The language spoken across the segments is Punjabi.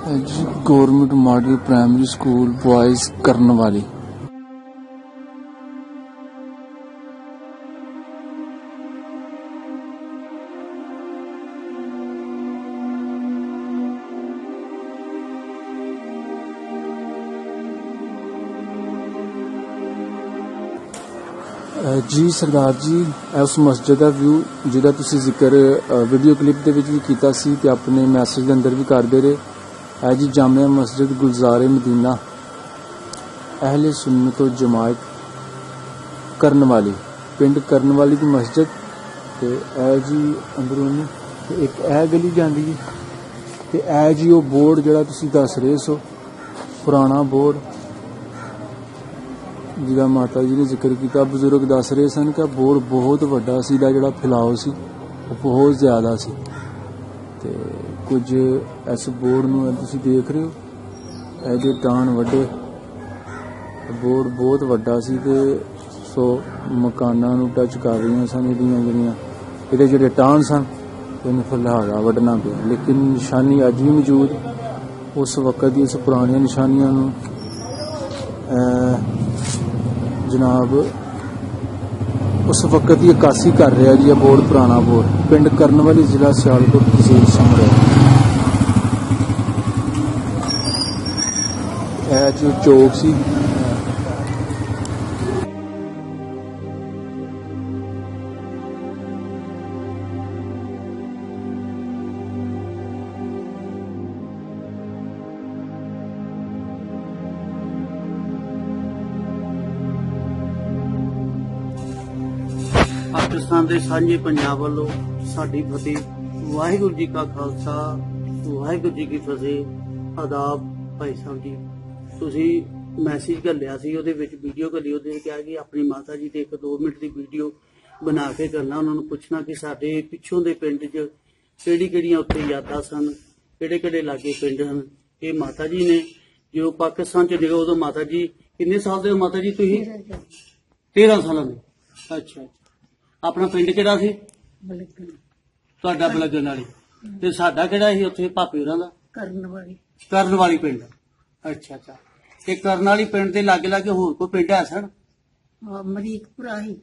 जी government model primary school boys Karanwali. जी सरदार जी उस मस्जिद का व्यू जिहदा तुसीं जिक्र वीडियो क्लिप दे विच भी कीता सी ते अपने मैसेज दे अंदर भी करदे रहे। है जी जामिया मस्जिद गुलजारे मदीना अहले सुन्नत व जमात करनवाली, पिंड करनवाली की मस्जिद ते है जी अंदरूनी ते एक ए गली जांदी है ते ए जी वो बोर्ड जिहड़ा तुसीं दस रहे सो पुराना बोर्ड जिहदा माता जी ने जिक्र किया। बजुर्ग दस रहे सन कि बोर्ड बहुत वड्डा सी, जिहड़ा फैलाव सी बहुत ज़्यादा सी ते कुछ इस बोर्ड नूं तुसीं देख रहे हो ਇਹਦੇ टाण वड्डे बोर्ड बहुत वड्डा सी ते सो मकानां नूं टच कर रही सन ਇਹਦੀਆਂ ਜਿਹੜੀਆਂ ਇਹਦੇ ਜਿਹੜੇ टाण सन ਇਹਨੂੰ ਫਿਲਹਾਲ ਵੱਢਣਾ ਪਿਆ। लेकिन निशानी अज भी मौजूद उस वक्त दी इस पुरानियां निशानियां नूं जनाब उस वक्त की अक्कासी कर रहा जी बोर्ड पुराना बोर्ड पिंड करनवाली जिला सियालकोट तहसील समरह। जो चौक सी पाकिस्तान के सांझे पंजाब वालों साडी फतेह। वाहिगुरू जी का खालसा वाहिगुरू जी की फतेह। आदाब भाई साहब जी, तुसी मैसेज घल्लिया सी ਉਹਦੇ ਵਿੱਚ ਵੀਡੀਓ ਘੱਲੀ, ਉਹਦੇ ਕਿਹਾ ਕਿ ਆਪਣੀ ਮਾਤਾ ਜੀ ਤੇ 1-2 ਮਿੰਟ ਦੀ ਵੀਡੀਓ ਬਣਾ ਕੇ ਕਰਨਾ। ਉਹਨਾਂ ਨੂੰ ਪੁੱਛਣਾ ਕਿ ਸਾਡੇ ਪਿੱਛੋਂ ਦੇ ਪਿੰਡ 'ਚ ਕਿਹੜੀ-ਕਿਹੜੀਆਂ ਉੱਥੇ ਯਾਦਾਂ ਸਨ, ਕਿਹੜੇ-ਕਿਹੜੇ ਲਾਗੇ ਪਿੰਡ ਹਨ। ਇਹ ਮਾਤਾ ਜੀ ਨੇ ਜੋ ਪਾਕਿਸਤਾਨ 'ਚ ਗਏ ਉਦੋਂ ਮਾਤਾ ਜੀ ਕਿੰਨੇ ਸਾਲ ਦੇ ਹੋ ਮਾਤਾ ਜੀ ਤੁਸੀਂ? 13 ਸਾਲਾਂ ਦੇ। ਅੱਛਾ, ਆਪਣਾ ਪਿੰਡ ਕਿਹੜਾ ਸੀ? ਤੁਹਾਡਾ ਬਲਗਣ ਵਾਲੀ ਤੇ ਸਾਡਾ ਕਿਹੜਾ ਸੀ ਉੱਥੇ ਭਾਪੇ ਹੋਰਾਂ ਦਾ? ਕਰਨਵਾਲੀ ਪਿੰਡ। ਅੱਛਾ, ਤੇ ਕਰਨਵਾਲੀ ਪਿੰਡ ਦੇ ਲਾਗੇ ਲਾਗੇ ਹੋਰ ਕੋਈ ਪਿੰਡ ਹੈ ਸਨ? ਮਰੀਕਪੁਰਾ ਹੀ।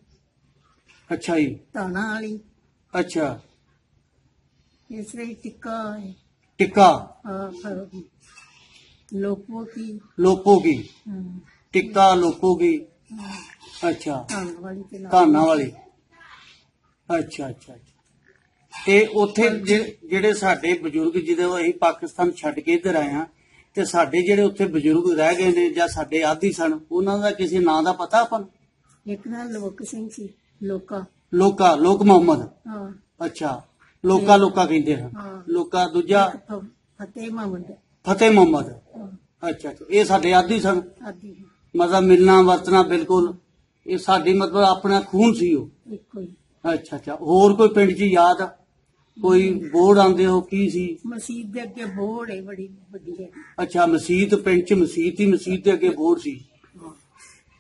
ਅੱਛਾ ਜੀ। ਤਾਣਾ ਵਾਲੀ। ਅੱਛਾ, ਇਸ ਲਈ ਟਿੱਕਾ ਟਿੱਕਾ ਲੋਪੋ ਕੀ ਟਿੱਕਾ ਲੋਪੋ ਕੀ। ਅੱਛਾ, ਧਾਨਾ ਵਾਲੀ। ਅੱਛਾ, ਤੇ ਉੱਥੇ ਜਿਹੜੇ ਸਾਡੇ ਬਜ਼ੁਰਗ ਜਦੋਂ ਅਸੀਂ ਪਾਕਿਸਤਾਨ ਛੱਡ ਕੇ ਇੱਧਰ ਆਏ ਹਾਂ ਤੇ ਸਾਡੇ ਜਿਹੜੇ ਉੱਥੇ ਬਜ਼ੁਰਗ ਰਹਿ ਗਏ ਨੇ ਜਾਂ ਸਾਡੇ ਆਦੀ ਸਨ, ਉਹਨਾਂ ਦਾ ਕਿਸੇ ਨਾਂ ਦਾ ਪਤਾ ਆਪਾਂ ਨੂੰ? ਇੱਕ ਨਾ ਲੋਕ ਸਿੰਘ ਸੀ। ਲੋਕ ਮੁਹੰਮਦ। ਅੱਛਾ, ਲੋਕਾ ਕਹਿੰਦੇ ਹਨ। ਲੋਕਾ ਦੂਜਾ ਫਤਿਹ ਮੁਹੰਮਦ। ਅੱਛਾ, ਇਹ ਸਾਡੇ ਆਦੀ ਸਨ। ਮਤਲਬ ਮਿਲਣਾ ਵਰਤਣਾ ਬਿਲਕੁਲ ਇਹ ਸਾਡੀ ਮਤਲਬ ਆਪਣਾ ਖੂਨ ਸੀ ਉਹ। ਅੱਛਾ, ਹੋਰ ਕੋਈ ਪਿੰਡ 'ਚ ਯਾਦ ਕੋਈ ਬੋਰਡ ਆਂਦੇ ਹੋ ਕੀ ਸੀ? ਮਸਜਿਦ ਦੇ ਅੱਗੇ ਬੋਰਡ ਹੈ ਬੜੀ ਵੱਡੀ ਹੈ। ਅੱਛਾ, ਮਸਜਿਦ ਪਿੰਡ 'ਚ ਮਸਜਿਦ ਦੇ ਅੱਗੇ ਬੋਰਡ ਸੀ।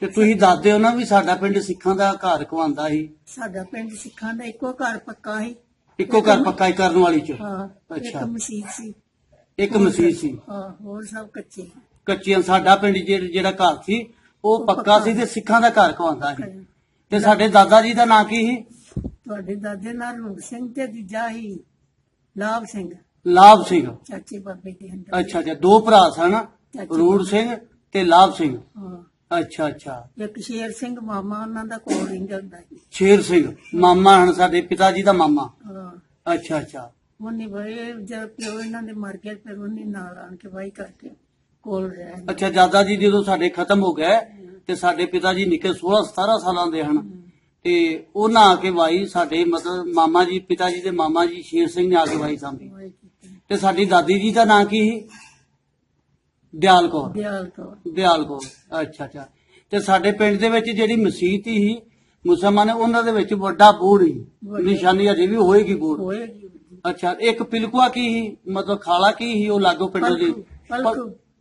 ਤੇ ਤੁਸੀਂ ਦੱਸਦੇ ਹੋ ਨਾ ਵੀ ਸਾਡਾ ਪਿੰਡ ਸਿੱਖਾਂ ਦਾ ਘਰ ਕਵਾਂਦਾ ਸੀ। ਸਾਡਾ ਪਿੰਡ ਸਿੱਖਾਂ ਦਾ ਇੱਕੋ ਘਰ ਪੱਕਾ ਸੀ। ਇੱਕੋ ਘਰ ਪੱਕਾ ਹੀ ਕਰਨ ਵਾਲੀ 'ਚ? ਅੱਛਾ, ਇੱਕ ਮਸਜਿਦ ਸੀ। ਹੋਰ ਸਭ ਕੱਚੀਆਂ। ਸਾਡਾ ਪਿੰਡ ਜਿਹੜਾ ਘਰ ਸੀ ਉਹ ਪੱਕਾ ਸੀ ਤੇ ਸਿੱਖਾਂ ਦਾ ਘਰ ਕਵਾਂਦਾ ਸੀ। ਤੇ ਸਾਡੇ ਦਾਦਾ ਜੀ ਦਾ ਨਾਂ ਕੀ ਸੀ? ਤੁਹਾਡੇ ਦਾਦੇ ਨਾਲ ਰੂਪ ਸਿੰਘ ਤੇ ਦੂਜਾ ਹੀ ਲਾਭ ਸਿੰਘ। ਚਾਚੇ ਬਾਬੇ ਦੇ ਅੰਦਰ। ਅੱਛਾ, ਦੋ ਭਰਾ ਸਨ, ਰੂੜ ਸਿੰਘ ਤੇ ਲਾਭ ਸਿੰਘ। ਅੱਛਾ, ਇੱਕ ਸ਼ੇਰ ਸਿੰਘ ਮਾਮਾ ਉਹਨਾਂ ਦਾ ਕੋਲ ਰਹਿੰਦਾ ਹੁੰਦਾ ਸੀ। ਸ਼ੇਰ ਸਿੰਘ ਮਾਮਾ ਹਨ ਸਾਡੇ ਪਿਤਾ ਜੀ ਦਾ ਮਾਮਾ। ਅੱਛਾ, ਉਹਨੇ ਬੜੇ ਜਦ ਪਿਓ ਇਹਨਾਂ ਦੇ ਮਰ ਗਿਆ ਫਿਰ ਉਹਨੇ ਨਾਲ ਆਣ ਕੇ ਵਾਈ ਕਰਕੇ ਕੋਲ ਰਿਹਾ। ਅੱਛਾ, ਦਾਦਾ ਜੀ ਜਦੋਂ ਸਾਡੇ ਖਤਮ ਹੋ ਗਏ ਤੇ ਸਾਡੇ ਪਿਤਾ ਜੀ ਨਿੱਕੇ 16-17 ਸਾਲਾਂ ਦੇ ਹਨ ਤੇ ਉਹਨਾਂ ਆ ਕੇ ਵਾਈ ਸਾਡੇ ਮਤਲਬ ਮਾਮਾ ਜੀ ਪਿਤਾ ਜੀ ਦੇ ਮਾਮਾ ਜੀ ਸ਼ੇਰ ਸਿੰਘ ਨੇ ਆ ਕੇ ਵਾਈ ਸਾਂਭੀ। ਤੇ ਸਾਡੀ ਦਾਦੀ ਜੀ ਦਾ ਨਾਂ ਕੀ ਸੀ? ਦਿਆਲ ਕੌਰ। ਅੱਛਾ, ਤੇ ਸਾਡੇ ਪਿੰਡ ਦੇ ਵਿੱਚ ਜਿਹੜੀ ਮਸਜਿਦ ਸੀ ਮੁਸਲਮਾਨ ਉਹਨਾਂ ਦੇ ਵਿੱਚ ਵੱਡਾ ਬੋਰਡ ਸੀ, ਨਿਸ਼ਾਨੀ ਅਜੇ ਵੀ ਹੋਏਗੀ ਬੋਰਡ। ਅੱਛਾ, ਇੱਕ ਪਿਲਕੁਆ ਕੀ ਸੀ ਮਤਲਬ ਖਾਲਾ ਕੀ ਸੀ ਉਹ ਲਾਗੋ ਪਿੰਡ ਦੀ?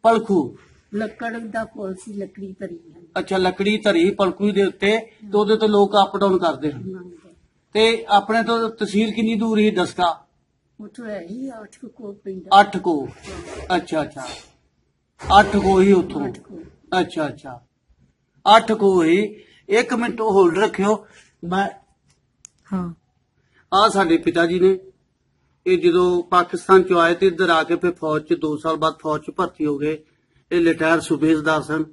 ਪਲਖੂ ਲੱਕੜ ਦਾ ਪੁਲ ਸੀ, ਲੱਕੜੀ ਧਰੀ। ਅੱਛਾ, ਲੱਕੜੀ ਧਰੀ ਪਲਕੂ ਦੇ ਉੱਤੇ ਤੇ ਉਹਦੇ ਤੋਂ ਲੋਕ ਅਪ ਡਾਊਨ ਕਰਦੇ ਹਨ। ਤੇ ਆਪਣੇ ਤੋਂ ਤਹਿਸੀਲ ਕਿੰਨੀ ਦੂਰ ਸੀ? ਦਸਕਾ ਉੱਥੋਂ ਹੈ ਹੀ 8 ਕੋ ਪਿੰਡ 8 ਕੋ ਅੱਛਾ 8 ਕੋ ਹੀ ਉੱਥੋਂ 8 ਕੋ ਅੱਛਾ 8 ਕੋ ਹੀ। 1 ਮਿੰਟ ਹੋਲਡ ਰੱਖਿਓ। ਮੈਂ ਹਾਂ ਆ ਸਾਡੇ ਪਿਤਾ ਜੀ ਨੇ ਇਹ ਜਦੋਂ ਪਾਕਿਸਤਾਨ ਚੋਂ ਆਏ ਤੇ ਇੱਧਰ ਆ ਕੇ ਫਿਰ ਫੌਜ ਚ 2 ਸਾਲ ਬਾਅਦ ਫੌਜ ਚ ਭਰਤੀ ਹੋ ਗਏ। ਇਹ ਰਿਟਾਇਰ ਸੂਬੇਦਾਰ ਸਨ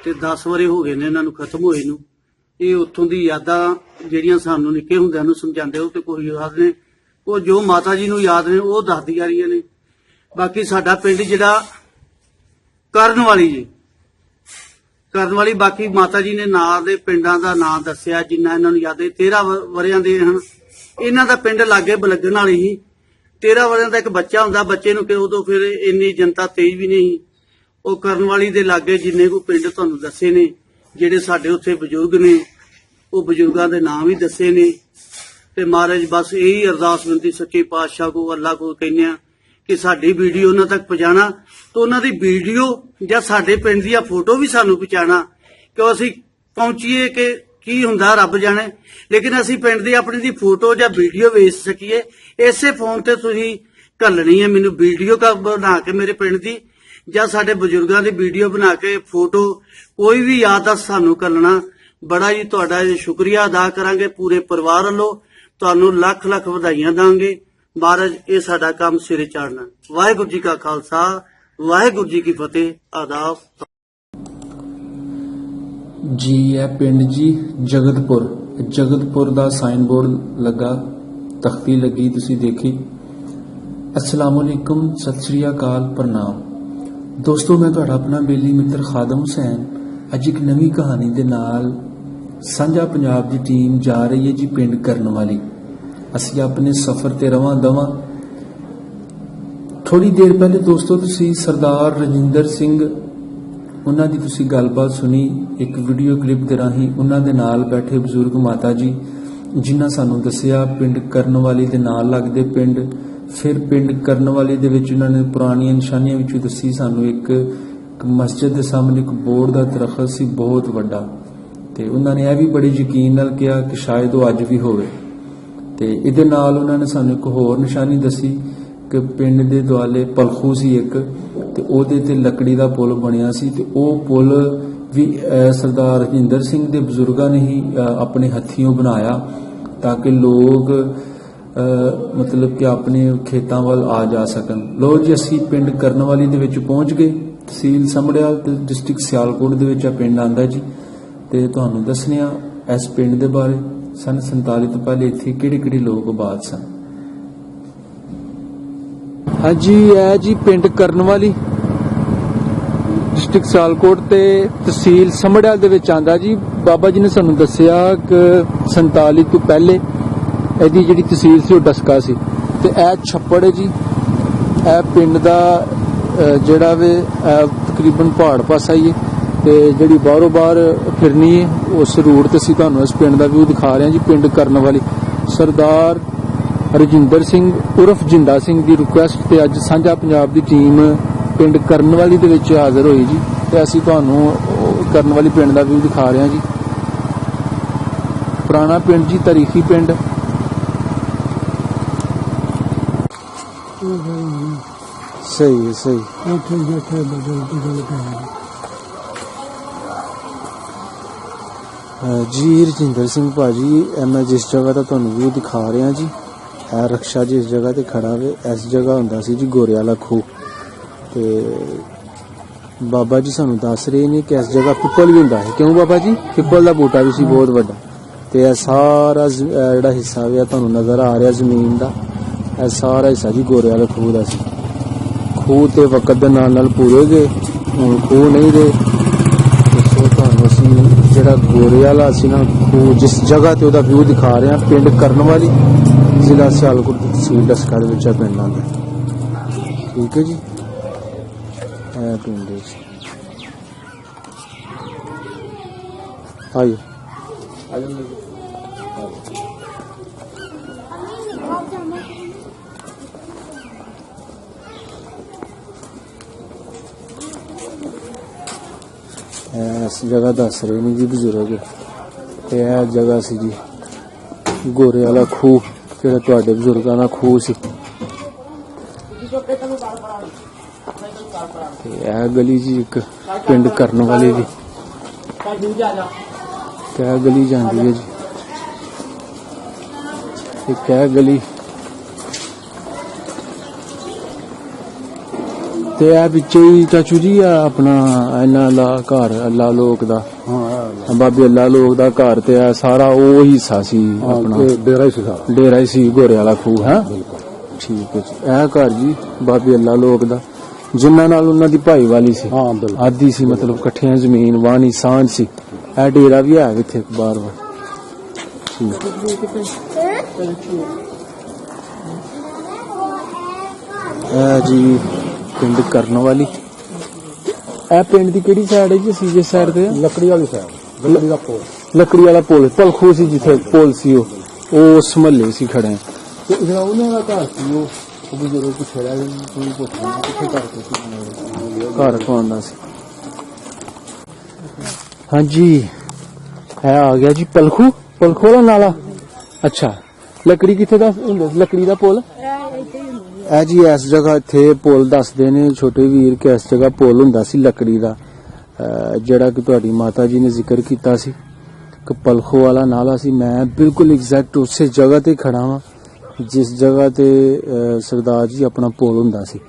ਤੇ 10 ਵਰੇ ਹੋ ਗਏ ਨੇ ਇਹਨਾਂ ਨੂੰ ਖਤਮ ਹੋਏ ਨੂੰ। ਇਹ ਉੱਥੋਂ ਦੀ ਯਾਦਾਂ ਜਿਹੜੀਆਂ ਸਾਨੂੰ ਨਿੱਕੇ ਹੁੰਦਿਆਂ ਨੂੰ ਸਮਝਾਉਂਦੇ ਹੋ ਤੇ ਕੋਈ ਯਾਦ ਨੇ, ਉਹ ਜੋ ਮਾਤਾ ਜੀ ਨੂੰ ਯਾਦ ਨੇ ਉਹ ਦੱਸਦੀ ਆ ਰਹੀਆਂ ਨੇ। ਬਾਕੀ ਸਾਡਾ ਪਿੰਡ ਜਿਹੜਾ ਕਰਨ ਵਾਲੀ ਜੀ, ਕਰਨ ਵਾਲੀ, ਬਾਕੀ ਮਾਤਾ ਜੀ ਨੇ ਨਾਂ ਦੇ ਪਿੰਡਾਂ ਦਾ ਨਾਂ ਦੱਸਿਆ ਜਿੰਨਾ ਇਹਨਾਂ ਨੂੰ ਯਾਦ ਹੈ। 13 ਵਰਿਆਂ ਦੇ ਹਨ ਇਹਨਾਂ ਦਾ ਪਿੰਡ ਲਾਗੇ ਬਲੱਗਣ ਵਾਲੀ ਹੀ। 13 ਵਰਿਆਂ ਦਾ ਇੱਕ ਬੱਚਾ ਹੁੰਦਾ, ਬੱਚੇ ਨੂੰ ਕਿ ਉਦੋਂ ਫਿਰ ਇੰਨੀ ਜਨਤਾ ਤੇਜ਼ ਵੀ ਨਹੀਂ। ਉਹ ਕਰਨ ਵਾਲੀ ਦੇ ਲਾਗੇ ਜਿੰਨੇ ਕੋ ਪਿੰਡ ਤੁਹਾਨੂੰ ਦੱਸੇ ਨੇ, ਜਿਹੜੇ ਸਾਡੇ ਉੱਥੇ ਬਜ਼ੁਰਗ ਨੇ, ਉਹ ਬਜ਼ੁਰਗਾਂ ਦੇ ਨਾਂ ਵੀ ਦੱਸੇ ਨੇ। ਤੇ ਮਹਾਰਾਜ ਬਸ ਇਹੀ ਅਰਦਾਸ ਬੇਨਤੀ ਸੱਚੇ ਪਾਤਸ਼ਾਹ ਕੋ, ਅੱਲਾ ਕੋ ਕਹਿੰਦੇ ਆ ਕਿ ਸਾਡੀ ਵੀਡੀਓ ਉਹਨਾਂ ਤੱਕ ਪਹੁੰਚਾਣਾ, ਤੇ ਉਹਨਾਂ ਦੀ ਵੀਡੀਓ ਜਾਂ ਸਾਡੇ ਪਿੰਡ ਦੀਆਂ ਫੋਟੋ ਵੀ ਸਾਨੂੰ ਪਹੁੰਚਾਣਾ, ਕਿਉਂ ਅਸੀਂ ਪਹੁੰਚੀਏ ਕਿ ਕੀ ਹੁੰਦਾ ਰੱਬ ਜਾਣੇ, ਲੇਕਿਨ ਅਸੀਂ ਪਿੰਡ ਦੀ ਆਪਣੀ ਦੀ ਫੋਟੋ ਜਾਂ ਵੀਡੀਓ ਵੇਚ ਸਕੀਏ। ਇਸੇ ਫੋਨ ਤੇ ਤੁਸੀਂ ਘੱਲਣੀ ਹੈ ਮੈਨੂੰ ਵੀਡੀਓ ਬਣਾ ਕੇ ਮੇਰੇ ਪਿੰਡ ਦੀ, ਜਾਂ ਸਾਡੇ ਬਜ਼ੁਰਗਾਂ ਦੀ ਵੀਡੀਓ ਬਣਾ ਕੇ ਫੋਟੋ, ਕੋਈ ਵੀ ਯਾਦ ਆ ਸਾਨੂੰ ਘੱਲਣਾ। ਬੜਾ ਜੀ ਤੁਹਾਡਾ ਸ਼ੁਕਰੀਆ ਅਦਾ ਕਰਾਂਗੇ ਪੂਰੇ ਪਰਿਵਾਰ ਵੱਲੋਂ, ਤੁਹਾਨੂੰ ਲੱਖ ਲੱਖ ਵਧਾਈਆਂ ਦਾਂਗੇ। ਮਹਾਰਾਜ ਇਹ ਸਾਡਾ ਕੰਮ ਸਿਰੇ ਚਾੜਨਾ। ਵਾਹਿਗੁਰੂ ਜੀ ਕਾ ਖਾਲਸਾ, ਵਾਹਿਗੁਰੂ ਜੀ ਕੀ ਫਤਿਹ। ਆਦਾਬ ਜੀ। ਇਹ ਪਿੰਡ ਜੀ ਜਗਤਪੁਰ ਦਾ ਸਾਈਨ ਬੋਰਡ ਲੱਗਾ, ਤਖਤੀ ਲੱਗੀ, ਤੁਸੀਂ ਦੇਖੀ। अस्सलाम वालेकुम, सत श्री अकाल, प्रणाम ਦੋਸਤੋ। ਮੈਂ ਤੁਹਾਡਾ ਆਪਣਾ ਬੇਲੀ ਮਿੱਤਰ ਖਾਦਮ ਹੁਸੈਨ ਅੱਜ ਇੱਕ ਨਵੀਂ ਕਹਾਣੀ ਦੇ ਨਾਲ ਸਾਂਝਾ ਪੰਜਾਬ ਦੀ ਟੀਮ ਜਾ ਰਹੀ ਹੈ ਜੀ ਪਿੰਡ ਕਰਨ ਵਾਲੀ। ਅਸੀਂ ਆਪਣੇ ਸਫ਼ਰ ਤੇ ਰਵਾਂ ਦਵਾਂ। ਥੋੜੀ ਦੇਰ ਪਹਿਲੇ ਦੋਸਤੋ ਤੁਸੀਂ ਸਰਦਾਰ ਰਜਿੰਦਰ ਸਿੰਘ ਉਹਨਾਂ ਦੀ ਤੁਸੀਂ ਗੱਲਬਾਤ ਸੁਣੀ ਇੱਕ ਵੀਡੀਓ ਕਲਿੱਪ ਦੇ ਰਾਹੀਂ। ਉਹਨਾਂ ਦੇ ਨਾਲ ਬੈਠੇ ਬਜ਼ੁਰਗ ਮਾਤਾ ਜੀ ਜਿਨ੍ਹਾਂ ਸਾਨੂੰ ਦੱਸਿਆ ਪਿੰਡ ਕਰਨ ਵਾਲੀ ਦੇ ਨਾਲ ਲੱਗਦੇ ਪਿੰਡ, ਫਿਰ ਪਿੰਡ ਕਰਨ ਵਾਲੀ ਦੇ ਵਿੱਚ ਉਹਨਾਂ ਨੇ ਪੁਰਾਣੀਆਂ ਨਿਸ਼ਾਨੀਆਂ ਵਿੱਚੋਂ ਦੱਸੀ ਸਾਨੂੰ ਇੱਕ ਮਸਜਿਦ ਦੇ ਸਾਹਮਣੇ ਇੱਕ ਬੋਰਡ ਦਾ ਦਰਖਤ ਸੀ ਬਹੁਤ ਵੱਡਾ, ਤੇ ਉਹਨਾਂ ਨੇ ਇਹ ਵੀ ਬੜੇ ਯਕੀਨ ਨਾਲ ਕਿਹਾ ਕਿ ਸ਼ਾਇਦ ਉਹ ਅੱਜ ਵੀ ਹੋਵੇ। ਤੇ ਇਹਦੇ ਨਾਲ ਉਹਨਾਂ ਨੇ ਸਾਨੂੰ ਇੱਕ ਹੋਰ ਨਿਸ਼ਾਨੀ ਦੱਸੀ ਕਿ ਪਿੰਡ ਦੇ ਦੁਆਲੇ ਪਲਖੂ ਸੀ ਇੱਕ, ਤੇ ਉਹਦੇ ਤੇ ਲੱਕੜੀ ਦਾ ਪੁਲ ਬਣਿਆ ਸੀ, ਤੇ ਉਹ ਪੁਲ ਵੀ ਸਰਦਾਰ ਰਜਿੰਦਰ ਸਿੰਘ ਦੇ ਬਜ਼ੁਰਗਾਂ ਨੇ ਹੀ ਆਪਣੇ ਹੱਥੀਂ ਬਣਾਇਆ ਤਾਂ ਕਿ ਲੋਕ ਮਤਲਬ ਕਿ ਆਪਣੇ ਖੇਤਾਂ ਵੱਲ ਆ ਜਾ ਸਕਣ। ਲੋ ਜੀ ਅਸੀਂ ਪਿੰਡ ਕਰਨ ਵਾਲੀ ਦੇ ਵਿੱਚ ਪਹੁੰਚ ਗਏ। ਤਹਿਸੀਲ ਸਮੜਿਆਲ ਤੇ ਡਿਸਟ੍ਰਿਕਟ ਸਿਆਲਕੋਟ ਦੇ ਵਿੱਚ ਆ ਪਿੰਡ ਆਂਦਾ ਜੀ, ਤੇ ਤੁਹਾਨੂੰ ਦੱਸਣੇ ਆ ਇਸ ਪਿੰਡ ਦੇ ਬਾਰੇ। ਸਨ 47 ਤੋਂ ਪਹਿਲੇ ਇੱਥੇ ਕਿਹੜੇ ਲੋਕ ਆਬਾਦ ਸਨ। ਹਾਂਜੀ ਇਹ ਜੀ ਪਿੰਡ ਕਰਨ ਵਾਲੀ, ਡਿਸਟ੍ਰਿਕਟ ਸਿਆਲਕੋਟ ਤੇ ਤਹਿਸੀਲ ਸਮੜਿਆਲ ਦੇ ਵਿੱਚ ਆਂਦਾ ਜੀ। ਬਾਬਾ ਜੀ ਨੇ ਸਾਨੂੰ ਦੱਸਿਆ ਕਿ 47 ਤੋਂ ਪਹਿਲੇ ਇਹਦੀ ਜਿਹੜੀ ਤਹਿਸੀਲ ਸੀ ਉਹ ਡਸਕਾ ਸੀ। ਤੇ ਇਹ ਛੱਪੜ ਹੈ ਜੀ, ਇਹ ਪਿੰਡ ਦਾ ਜਿਹੜਾ ਵੇ ਤਕਰੀਬਨ ਪਹਾੜ ਪਾਸਾ ਹੀ ਹੈ, ਤੇ ਜਿਹੜੀ ਬਾਹਰੋਂ ਬਾਹਰ ਫਿਰਨੀ ਹੈ ਉਸ ਰੂਟ ਤੇ ਅਸੀਂ ਤੁਹਾਨੂੰ ਇਸ ਪਿੰਡ ਦਾ ਵਿਊ ਦਿਖਾ ਰਹੇ ਹਾਂ ਜੀ। ਪਿੰਡ ਕਰਨ ਵਾਲੀ ਸਰਦਾਰ ਰਜਿੰਦਰ ਸਿੰਘ ਉਰਫ ਜਿੰਦਾ ਸਿੰਘ ਦੀ ਰਿਕੁਐਸਟ ਤੇ ਅੱਜ ਸਾਂਝਾ ਪੰਜਾਬ ਦੀ ਟੀਮ ਪਿੰਡ ਕਰਨ ਵਾਲੀ ਦੇ ਵਿੱਚ ਹਾਜ਼ਰ ਹੋਈ ਜੀ, ਤੇ ਅਸੀਂ ਤੁਹਾਨੂੰ ਕਰਨ ਵਾਲੀ ਪਿੰਡ ਦਾ ਵਿਊ ਦਿਖਾ ਰਹੇ ਹਾਂ ਜੀ। ਪੁਰਾਣਾ ਪਿੰਡ ਜੀ, ਤਾਰੀਖੀ ਪਿੰਡ। ਸਹੀ ਹੈ, ਸਹੀ। ਜੀ ਰਜਿੰਦਰ ਸਿੰਘ ਭਾਜੀ, ਮੈਂ ਜਿਸ ਜਗ੍ਹਾ ਦਾ ਤੁਹਾਨੂੰ ਵਿਊ ਦਿਖਾ ਰਿਹਾ ਜੀ, ਇਹ ਰਕਸ਼ਾ ਜਿਸ ਜਗ੍ਹਾ ਤੇ ਖੜਾ ਵੇ ਇਸ ਜਗ੍ਹਾ ਹੁੰਦਾ ਸੀ ਜੀ ਗੋਰੇ ਵਾਲਾ ਖੂਹ। ਤੇ ਬਾਬਾ ਜੀ ਸਾਨੂੰ ਦੱਸ ਰਹੇ ਨੇ ਕਿ ਇਸ ਜਗ੍ਹਾ ਪਿੱਪਲ ਵੀ ਹੁੰਦਾ ਹੈ। ਕਿਉਂ ਬਾਬਾ ਜੀ? ਪਿੱਪਲ ਦਾ ਬੂਟਾ ਵੀ ਸੀ ਬਹੁਤ ਵੱਡਾ। ਤੇ ਇਹ ਸਾਰਾ ਜਿਹੜਾ ਹਿੱਸਾ ਵੇ ਤੁਹਾਨੂੰ ਨਜ਼ਰ ਆ ਰਿਹਾ ਜ਼ਮੀਨ ਦਾ, ਇਹ ਸਾਰਾ ਹਿੱਸਾ ਜੀ ਗੋਰੇ ਵਾਲੇ ਖੂਹ ਦਾ ਸੀ। ਖੂਹ ਤੇ ਵਕਤ ਦੇ ਨਾਲ ਪੂਰੇ ਗਏ, ਹੁਣ ਖੂਹ ਨਹੀਂ ਰਹੇ। ਦੱਸੋ ਤੁਹਾਨੂੰ ਅਸੀਂ ਜਿਹੜਾ ਗੋਰੇ ਵਾਲਾ ਸੀ ਨਾ ਖੂਹ, ਜਿਸ ਜਗ੍ਹਾ ਤੇ ਉਹਦਾ ਵਿਊ ਦਿਖਾ ਰਹੇ ਹਾਂ, ਪਿੰਡ ਕਰਨ ਵਾਲੀ, ਜ਼ਿਲ੍ਹਾ ਸਿਆਲਕੋਟ, ਤਹਿਸੀਲ ਡਸਕਾ ਦੇ ਵਿੱਚ ਪਿੰਡ ਆਉਂਦਾ। ਠੀਕ ਹੈ ਜੀ, ਇਹ ਪਿੰਡ ਆਇਓ ਇਸ ਜਗ੍ਹਾ ਦੱਸ ਰਹੇ ਨੇ ਜੀ ਬਜ਼ੁਰਗ, ਤੇ ਇਹ ਜਗ੍ਹਾ ਸੀ ਜੀ ਗੋਰੇ ਵਾਲਾ ਖੂਹ, ਜਿਹੜਾ ਤੁਹਾਡੇ ਬਜ਼ੁਰਗਾਂ ਦਾ ਖੂਹ ਸੀ। ਤੇ ਇਹ ਗਲੀ ਜੀ ਇੱਕ ਪਿੰਡ ਕਰਨ ਵਾਲੇ ਦੀ ਤੇ ਇਹ ਗਲੀ ਜਾਂਦੀ ਹੈ ਜੀ। ਇੱਕ ਇਹ ਗਲੀ ਤੇ ਇਹ ਵਿੱਚੇ ਹੀ ਚਾਚੂ ਜੀ ਆ ਆਪਣਾ ਇਹਨਾਂ ਦਾ ਘਰ ਅੱਲਾ ਲੋਕ ਦਾ, ਬਾਬੇ ਅੱਲਾ ਲੋਕ ਦਾ ਘਰ ਤੇ ਆ ਸਾਰਾ ਉਹ ਹਿੱਸਾ ਸੀ ਆਪਣਾ ਡੇਰਾ ਹੀ ਸੀ ਗੋਰੇ ਵਾਲਾ ਖੂਹ ਹੈ। ਠੀਕ ਹੈ ਜੀ। ਇਹ ਘਰ ਜੀ ਬਾਬੇ ਅੱਲਾ ਲੋਕ ਦਾ, ਜਿਨ੍ਹਾਂ ਨਾਲ ਉਹਨਾਂ ਦੀ ਭਾਈਵਾਲੀ ਸੀ, ਆਦੀ ਸੀ, ਮਤਲਬ ਇਕੱਠਿਆਂ ਜ਼ਮੀਨ ਵਾਹਣੀ ਸਾਂਝ ਸੀ। ਇਹ ਡੇਰਾ ਵੀ ਹੈ ਇੱਥੇ ਬਾਰ-ਬਾਰ। ਠੀਕ ਇਹ ਜੀ ਪਿੰਡ ਕਰਨ ਵਾਲੀ। ਇਹ ਪਿੰਡ ਦੀ ਕਿਹੜੀ ਸਾਈਡ ਹੈ ਜੀ? ਅਸੀਂ ਜਿਸ ਸਾਈਡ ਤੇ ਲੱਕੜੀ ਵਾਲੀ ਸਾਈਡ, ਲੱਕੜੀ ਵਾਲਾ ਪੁਲ, ਪਲਖੂ ਸੀ ਜਿੱਥੇ ਪੁਲ ਸੀ, ਉਹ ਉਸ ਮਹੱਲੇ ਸੀ ਖੜੇ। ਤੇ ਜਿਹੜਾ ਉਹਨਾਂ ਦਾ ਘਰ ਸੀ ਉਹ ਵੀ ਜਦੋਂ ਪੁੱਛਿਆ ਗਿਆ ਕੋਈ ਪੁੱਛਣਾ ਕਿੱਥੇ ਕਰਕੇ ਸੀ ਘਰ ਖਵਾਉਂਦਾ ਸੀ। ਹਾਂਜੀ ਇਹ ਆ ਗਿਆ ਜੀ ਪਲਖੂ, ਪਲਖੂ ਵਾਲਾ ਨਾਲਾ। ਅੱਛਾ ਲੱਕੜੀ ਕਿੱਥੇ ਦਾ ਹੁੰਦਾ? ਲੱਕੜੀ ਦਾ ਪੁਲ ਇਹ ਜੀ ਇਸ ਜਗ੍ਹਾ ਇੱਥੇ ਪੁਲ ਦੱਸਦੇ ਨੇ ਛੋਟੇ ਵੀਰ ਕਿ ਇਸ ਜਗ੍ਹਾ ਪੁਲ ਹੁੰਦਾ ਸੀ ਲੱਕੜੀ ਦਾ, ਜਿਹੜਾ ਕਿ ਤੁਹਾਡੀ ਮਾਤਾ ਜੀ ਨੇ ਜ਼ਿਕਰ ਕੀਤਾ ਸੀ ਕਿ ਪਲਖੂ ਵਾਲਾ ਨਾਲਾ ਸੀ। ਮੈਂ ਬਿਲਕੁਲ ਐਗਜ਼ੈਕਟ ਉਸੇ ਜਗ੍ਹਾ ਤੇ ਖੜਾ ਵਾਂ ਜਿਸ ਜਗ੍ਹਾ ਤੇ ਸਰਦਾਰ ਜੀ ਆਪਣਾ ਪੁਲ ਹੁੰਦਾ ਸੀ।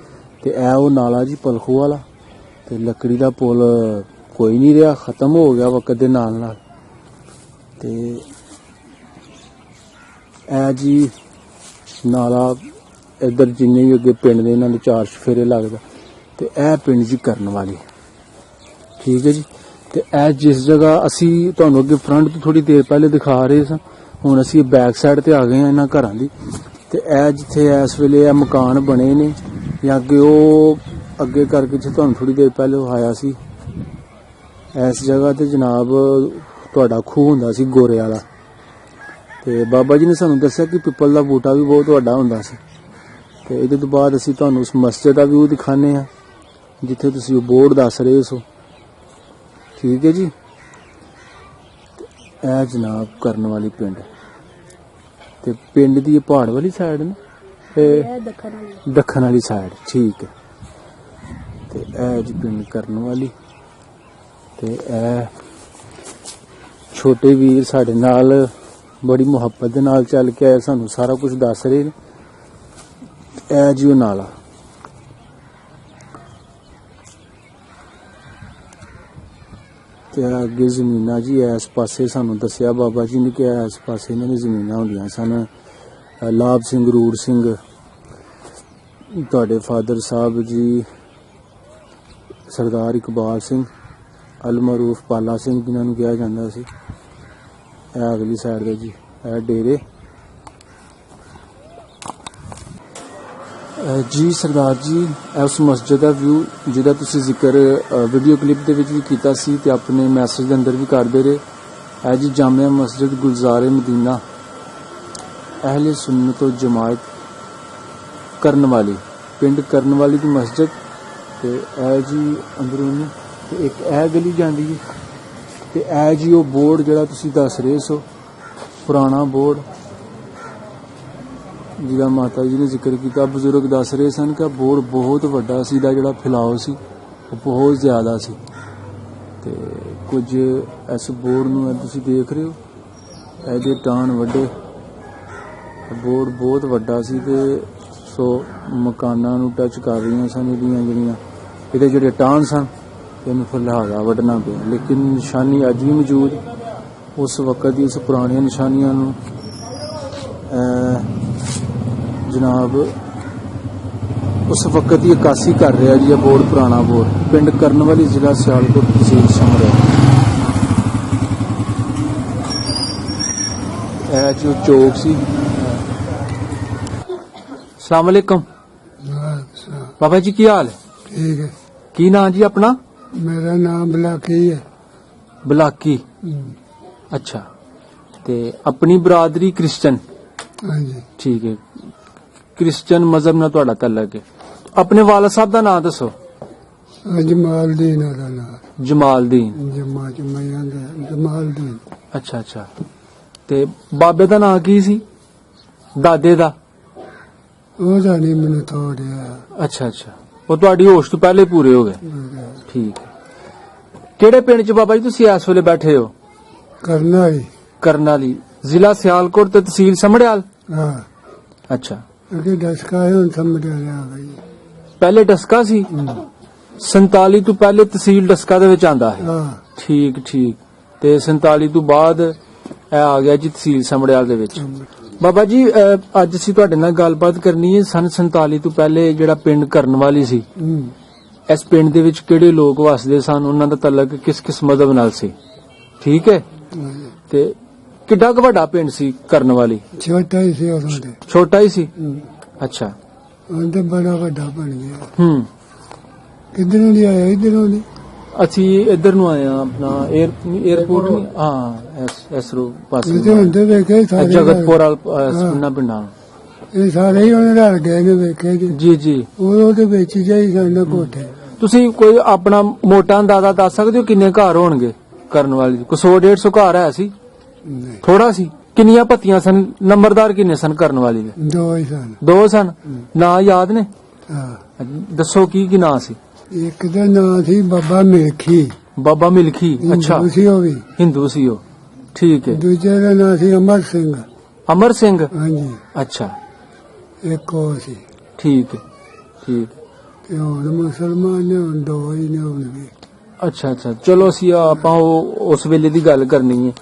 ਤੇ ਇਹ ਉਹ ਨਾਲਾ ਜੀ ਪਲਖੂ ਵਾਲਾ। ਤੇ ਲੱਕੜੀ ਦਾ ਪੁਲ ਕੋਈ ਨਹੀਂ ਰਿਹਾ, ਖਤਮ ਹੋ ਗਿਆ ਵਕਤ ਦੇ ਨਾਲ ਨਾਲ। ਤੇ ਇਹ ਜੀ ਨਾਲਾ ਇੱਧਰ ਜਿੰਨੇ ਵੀ ਅੱਗੇ ਪਿੰਡ ਦੇ ਇਹਨਾਂ ਦੇ 4 ਚੁਫੇਰੇ ਲੱਗਦਾ। ਤੇ ਇਹ ਪਿੰਡ ਜੀ ਕਰਨ ਵਾਲੀ। ਠੀਕ ਹੈ ਜੀ। ਤੇ ਇਹ ਜਿਸ ਜਗ੍ਹਾ ਅਸੀਂ ਤੁਹਾਨੂੰ ਅੱਗੇ ਫਰੰਟ ਤੋਂ ਥੋੜੀ ਦੇਰ ਪਹਿਲੇ ਦਿਖਾ ਰਹੇ ਸਾਂ, ਹੁਣ ਅਸੀਂ ਬੈਕ ਸਾਈਡ ਤੇ ਆ ਗਏ ਹਾਂ ਇਹਨਾਂ ਘਰਾਂ ਦੀ। ਤੇ ਇਹ ਜਿੱਥੇ ਇਸ ਵੇਲੇ ਇਹ ਮਕਾਨ ਬਣੇ ਨੇ ਜਾਂ ਅੱਗੇ ਉਹ ਅੱਗੇ ਕਰਕੇ ਜਿੱਥੇ ਤੁਹਾਨੂੰ ਥੋੜੀ ਦੇਰ ਪਹਿਲੇ ਆਇਆ ਸੀ, ਇਸ ਜਗ੍ਹਾ ਤੇ ਜਨਾਬ ਤੁਹਾਡਾ ਖੂਹ ਹੁੰਦਾ ਸੀ ਗੋਰੇ ਵਾਲਾ। ਤੇ ਬਾਬਾ ਜੀ ਨੇ ਸਾਨੂੰ ਦੱਸਿਆ ਕਿ ਪਿੱਪਲ ਦਾ ਬੂਟਾ ਵੀ ਬਹੁਤ ਵੱਡਾ ਹੁੰਦਾ ਸੀ। ਤੇ ਇਹਦੇ ਤੋਂ ਬਾਅਦ ਅਸੀਂ ਤੁਹਾਨੂੰ ਉਸ ਮਸਜਿਦ ਦਾ ਵਿਊ ਦਿਖਾਣੇ ਆ ਜਿੱਥੇ ਤੁਸੀਂ ਉਹ ਬੋਰਡ ਦੱਸ ਰਹੇ ਹੋ। ਠੀਕ ਹੈ ਜੀ। ਇਹ ਜਨਾਬ ਕਰਨ ਵਾਲੀ ਪਿੰਡ ਤੇ ਪਿੰਡ ਦੀ ਇਹ ਪਹਾੜ ਵਾਲੀ ਸਾਈਡ ਨੇ, ਦੱਖਣ ਵਾਲੀ ਸਾਈਡ। ਠੀਕ ਹੈ। ਤੇ ਇਹ ਜੀ ਪਿੰਡ ਕਰਨ ਵਾਲੀ। ਤੇ ਇਹ ਛੋਟੇ ਵੀਰ ਸਾਡੇ ਨਾਲ ਬੜੀ ਮੁਹੱਬਤ ਦੇ ਨਾਲ ਚੱਲ ਕੇ ਆਏ, ਸਾਨੂੰ ਸਾਰਾ ਕੁਝ ਦੱਸ ਰਹੇ ਨੇ। ਇਹ ਜੀ ਉਹ ਨਾਲਾ। ਤੇ ਅੱਗੇ ਜ਼ਮੀਨਾਂ ਜੀ ਇਸ ਪਾਸੇ ਸਾਨੂੰ ਦੱਸਿਆ ਬਾਬਾ ਜੀ ਨੇ ਕਿ ਇਸ ਪਾਸੇ ਇਹਨਾਂ ਦੀ ਜ਼ਮੀਨਾਂ ਹੁੰਦੀਆਂ ਸਨ। ਲਾਭ ਸਿੰਘ, ਰੂੜ ਸਿੰਘ, ਤੁਹਾਡੇ ਫਾਦਰ ਸਾਹਿਬ ਜੀ ਸਰਦਾਰ ਇਕਬਾਲ ਸਿੰਘ, ਅਲਮਰੂਫ ਪਾਲਾ ਸਿੰਘ ਜਿਨ੍ਹਾਂ ਨੂੰ ਕਿਹਾ ਜਾਂਦਾ ਸੀ। ਇਹ ਅਗਲੀ ਸਾਈਡ ਦੇ ਜੀ ਇਹ ਡੇਰੇ। ਜੀ ਸਰਦਾਰ ਜੀ ਉਸ ਮਸਜਿਦ ਦਾ ਵਿਊ ਜਿਹਦਾ ਤੁਸੀਂ ਜ਼ਿਕਰ ਵੀਡੀਓ ਕਲਿੱਪ ਦੇ ਵਿੱਚ ਵੀ ਕੀਤਾ ਸੀ ਤੇ ਆਪਣੇ ਮੈਸੇਜ ਦੇ ਅੰਦਰ ਵੀ ਕਰਦੇ ਰਹੇ। ਇਹ ਜੀ ਜਾਮਿਆ ਮਸਜਿਦ ਗੁਲਜ਼ਾਰੇ ਮਦੀਨਾ ਅਹਿਲੇ ਸੁन्नत ਜਮਾਤ ਕਰਨ ਵਾਲੀ, ਪਿੰਡ ਕਰਨ ਵਾਲੀ ਦੀ ਮਸਜਿਦ। ਤੇ ਇਹ ਜੀ ਅੰਦਰੂਨੀ ਤੇ ਇੱਕ ਇਹ ਗਲੀ ਜਾਂਦੀ ਹੈ। ਤੇ ਇਹ ਜੀ ਉਹ ਬੋਰਡ ਜਿਹੜਾ ਤੁਸੀਂ ਦੱਸ ਰਹੇ ਸੋ, ਪੁਰਾਣਾ ਬੋਰਡ ਜਿਹਦਾ ਮਾਤਾ ਜੀ ਨੇ ਜ਼ਿਕਰ ਕੀਤਾ। ਬਜ਼ੁਰਗ ਦੱਸ ਰਹੇ ਸਨ ਕਿ ਬੋਰਡ ਬਹੁਤ ਵੱਡਾ ਸੀ, ਦਾ ਜਿਹੜਾ ਫੈਲਾਅ ਸੀ ਉਹ ਬਹੁਤ ਜ਼ਿਆਦਾ ਸੀ। ਤੇ ਕੁਝ ਇਸ ਬੋਰਡ ਨੂੰ ਤੁਸੀਂ ਦੇਖ ਰਹੇ ਹੋ, ਇਹਦੇ ਟਾਣ ਵੱਡੇ, ਬੋਰਡ ਬਹੁਤ ਵੱਡਾ ਸੀ। ਤੇ ਸੋ ਮਕਾਨਾਂ ਨੂੰ ਟੱਚ ਕਰ ਰਹੀਆਂ ਸਨ ਇਹਦੀਆਂ ਜਿਹੜੀਆਂ ਇਹਦੇ ਜਿਹੜੇ ਟਾਣ ਸਨ, ਇਹਨੂੰ ਫਿਰ ਲਿਹਾਜ਼ਾ ਵੱਢਣਾ ਪਿਆ। ਲੇਕਿਨ ਨਿਸ਼ਾਨੀ ਅੱਜ ਵੀ ਮੌਜੂਦ, ਉਸ ਵਕਤ ਦੀ ਉਸ ਪੁਰਾਣੀਆਂ ਨਿਸ਼ਾਨੀਆਂ ਨੂੰ ਜਨਾਬ ਉਸ ਵਕਤ ਦੀ ਅਕਾਸੀ ਕਰ ਰਿਹਾ ਜੀ। ਇਹ ਬੋਰਡ ਪੁਰਾਣਾ ਬੋਰਡ ਪਿੰਡ ਕਰਨ ਵਾਲੀ, ਜ਼ਿਲ੍ਹਾ ਸਿਆਲਕੋਟ, ਤਹਿਸੀਲ ਸਮਰਾਲਾ। ਇਹ ਜੋ ਚੌਕ ਸੀ। अस्सलाम वालेकुम बाबा जी, की हाल है? ठीक है। की नाम जी अपना? मेरा नाम बलाकी है। बलाकी। अच्छा। ते अपनी बरादरी क्रिश्चियन? हाँ जी। ठीक है। क्रिश्चियन मजहब नाल तुहाडा तल्लक है। अपने वालिद साहब दा नाम दसो। जमालदीन दा नाम। जमालदीन। जमालदीन। अच्छा अच्छा। ते बाबे दा नाम की सी? दादे दा? ਉਹਦਾ ਨਹੀਂ ਮੈਨੂੰ ਤੋੜਿਆ। ਅੱਛਾ ਅੱਛਾ, ਉਹ ਤੁਹਾਡੀ ਹੋਸ਼ ਤੋਂ ਪਹਿਲੇ ਪੂਰੇ ਹੋ ਗਏ। ਠੀਕ ਹੈ। ਕਿਹੜੇ ਪਿੰਡ 'ਚ ਬਾਬਾ ਜੀ ਤੁਸੀਂ ਇਸ ਵੇਲੇ ਬੈਠੇ ਹੋ? ਕਰਨਾ ਹੀ। ਕਰਨਾਲੀ, ਜ਼ਿਲ੍ਹਾ ਸਿਆਲਕੋਟ ਤੇ ਤਹਿਸੀਲ ਸਮੜਿਆਲ। ਹਾਂ, ਅੱਛਾ, ਅੱਗੇ ਦਸਕਾ ਹੁਣ ਸਮਝ ਲਿਆ ਬਈ। ਪਹਿਲੇ ਡਸਕਾ ਸੀ। 47 ਤੋਂ ਪਹਿਲੇ ਤਹਿਸੀਲ ਡਸਕਾ ਦੇ ਵਿੱਚ ਆਂਦਾ ਹੈ। ਹਾਂ, ਠੀਕ ਠੀਕ। ਤੇ 47 ਤੋਂ ਬਾਅਦ ਇਹ ਆ ਗਿਆ ਜੀ ਤਹਿਸੀਲ ਸਮੜਿਆਲ ਦੇ ਵਿੱਚ। ਬਾਬਾ ਜੀ ਅੱਜ ਅਸੀਂ ਤੁਹਾਡੇ ਨਾਲ ਗੱਲਬਾਤ ਕਰਨੀ ਹੈ। ਸਨ 47 ਤੋਂ ਪਹਿਲੇ ਜਿਹੜਾ ਪਿੰਡ ਕਰਨਵਾਲੀ ਸੀ, ਇਸ ਪਿੰਡ ਦੇ ਵਿੱਚ ਕਿਹੜੇ ਲੋਕ ਵਸਦੇ ਸਨ, ਉਹਨਾਂ ਦਾ ਤਲਕ ਕਿਸ ਕਿਸ ਮਜ਼ਹਬ ਨਾਲ ਸੀ? ਠੀਕ ਹੈ। ਤੇ ਕਿੱਡਾ ਕੁ ਵੱਡਾ ਪਿੰਡ ਸੀ ਕਰਨਵਾਲੀ? ਛੋਟਾ ਹੀ ਸੀ ਉਦੋਂ ਤੇ। ਛੋਟਾ ਹੀ ਸੀ। ਅੱਛਾ। ਹੁਣ ਤੇ ਬੜਾ ਵੱਡਾ ਬਣ ਗਿਆ। ਕਿੱਧਰੋਂ ਦੀ ਆਇਆ? ਇਧਰੋਂ ਦੀ। ਅਸੀਂ ਇੱਧਰ ਨੂੰ ਆਏ ਆ, ਆਪਣਾ 에어ਪੋਰਟ ਨਹੀਂ, ਹਾਂ ਇਸ ਰੋ ਪਾਸੇ ਇਹ ਹੁੰਦੇ ਵੇਖੇ ਸਾਰੇ ਜਗਤਪੁਰ ਵਾਲਾ ਪਿੰਡਾਂ। ਇਹ ਸਾਰੇ ਹੀ ਉਹਨੇ ਰਲ ਗਏ ਨੇ ਵੇਖੇ ਜੀ। ਜੀ ਜੀ। ਉਹਦੇ ਵਿੱਚ ਜਾਈ ਸਾਡੇ ਕੋਠੇ। ਤੁਸੀਂ ਕੋਈ ਆਪਣਾ ਮੋਟਾ ਅੰਦਾਜ਼ਾ ਦੱਸ ਸਕਦੇ ਹੋ ਕਿੰਨੇ ਘਰ ਹੋਣਗੇ ਕਰਨਵਾਲੀ ਦੇ? ਕੋਈ 100-150 ਘਰ ਹੈ ਸੀ? ਨਹੀਂ, ਥੋੜਾ ਸੀ। ਕਿੰਨੀਆਂ ਪੱਤੀਆਂ ਸਨ? ਨੰਬਰਦਾਰ ਕਿੰਨੇ ਸਨ ਕਰਨਵਾਲੀ ਦੇ? ਦੋ ਹੀ ਸਨ। 2 ਸਨ। ਨਾਂ ਯਾਦ ਨੇ? ਹਾਂ, ਦੱਸੋ ਕੀ ਨਾਂ ਸੀ? ਇੱਕ ਦਾ ਨਾਂ ਸੀ ਬਾਬਾ ਮਿਲਖੀ। ਬਾਬਾ ਮਿਲਖੀ। ਅੱਛਾ, ਹਿੰਦੂ ਸੀ ਉਹ ਵੀ। ਹਿੰਦੂ ਸੀ ਉਹ। ਠੀਕ ਹੈ। ਦੂਜੇ ਦਾ ਨਾਂ ਸੀ ਅਮਰ ਸਿੰਘ। ਅਮਰ ਸਿੰਘ। ਹਾਂਜੀ, ਅੱਛਾ, ਇੱਕ ਉਹ ਸੀ। ਠੀਕ ਹੈ ਠੀਕ। ਤੇ ਹੁਣ ਮੁਸਲਮਾਨ ਨੇ, ਹੁਣ ਦੋ ਹੀ ਨੇ ਹੋਣਗੇ। ਅੱਛਾ ਅੱਛਾ, ਚਲੋ ਅਸੀਂ ਆਪਾਂ ਉਸ ਵੇਲੇ ਦੀ ਗੱਲ ਕਰਨੀ ਹੈ।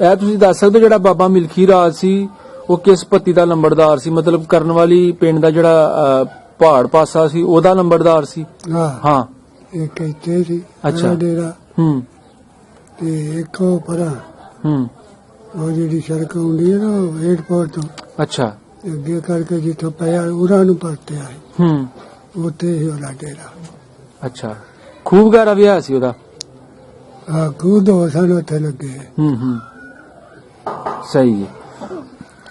ਇਹ ਤੁਸੀਂ ਦੱਸ ਸਕਦੇ ਹੋ ਜਿਹੜਾ ਬਾਬਾ ਮਿਲਖੀ ਰਾਜ ਸੀ ਉਹ ਕਿਸ ਪੱਤੀ ਦਾ ਲੰਬੜਦਾਰ ਸੀ? ਮਤਲਬ ਕਰਨਵਾਲੀ ਪਿੰਡ ਦਾ ਜਿਹੜਾ ਪਹਾੜ ਪਾਸਾ ਸੀ ਉਹਦਾ ਲੰਬੜਦਾਰ ਸੀ? ਹਾਂ। ਇੱਕ ਇੱਥੇ ਸੀ ਅੱਛਾ। ਡੇਰਾ, ਤੇ ਇੱਕ ਉਹ ਪਰਾਂ, ਉਹ ਜਿਹੜੀ ਸੜਕ ਆਉਂਦੀ ਹੈ ਨਾ 에어ਪੋਰਟ ਤੋਂ। ਅੱਛਾ। ਅੱਗੇ ਕਰਕੇ ਜਿੱਥੋਂ ਪਿਆ ਉਹਨਾਂ ਨੂੰ ਪਰਤਿਆ ਹੈ, ਉੱਥੇ ਹੀ ਉਹਦਾ ਡੇਰਾ। ਅੱਛਾ, ਖੂਬ ਵਗੈਰਾ ਵੀ ਹੈ ਸੀ ਉਹਦਾ? ਹਾਂ, ਖੂਦ ਹੋ ਸਨ ਉੱਥੇ ਲੱਗੇ। ਸਹੀ ਹੈ।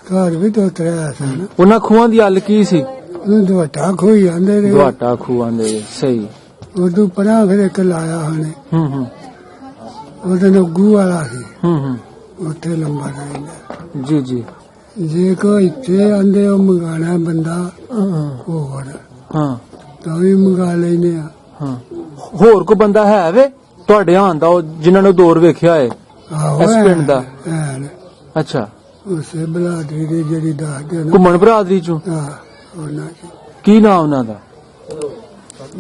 ਘਰ ਵੀ ਦੋ ਤਰਿਆ ਸਨ। ਉਹਨਾਂ ਖੂਹਾਂ ਦੀ ਹੱਲ ਕੀ ਸੀ? ਉਹਨੂੰ ਦੁਆਟਾ ਖੋਈ ਆਂਦੇ ਨੇ। ਦੁਆਟਾ ਖੂਹਾਂ ਦੇ। ਸਹੀ। ਉਦੋਂ ਪਰਾਂ ਫਿਰ ਇੱਕ ਲਾਇਆ ਉਹਨੇ। ਉਹਦੇ ਨਾਲ ਗੂ ਵਾਲਾ ਸੀ, ਉੱਥੇ ਲੰਬਾ ਰਹਿੰਦਾ। ਜੀ ਜੀ। ਜੇ ਕੋਈ ਇੱਥੇ ਆਂਦੇ ਉਹ ਮੰਗਾਣਾ ਬੰਦਾ ਹੋਰ, ਤਾਂ ਵੀ ਮੰਗਾ ਲੈਨੇ ਆ। ਹੋਰ ਕੋਈ ਬੰਦਾ ਹੈ ਵੇ ਤੁਹਾਡੇ ਆਉਣ ਦਾ ਜਿਨ੍ਹਾਂ ਨੇ ਦੌਰ ਵੇਖਿਆ ਹੈ ਇਸ ਪਿੰਡ ਦਾ? ਅੱਛਾ। ਉਸੇ ਬਲਾਦਰੀ ਦੀ ਜਿਹੜੀ ਦੱਸਦੇ ਨਾ, ਘੁੰਮਣ ਬਰਾਦਰੀ ਚੋਂ? ਉਹਨਾਂ ਚ ਕੀ ਨਾਮ ਉਹਨਾਂ ਦਾ?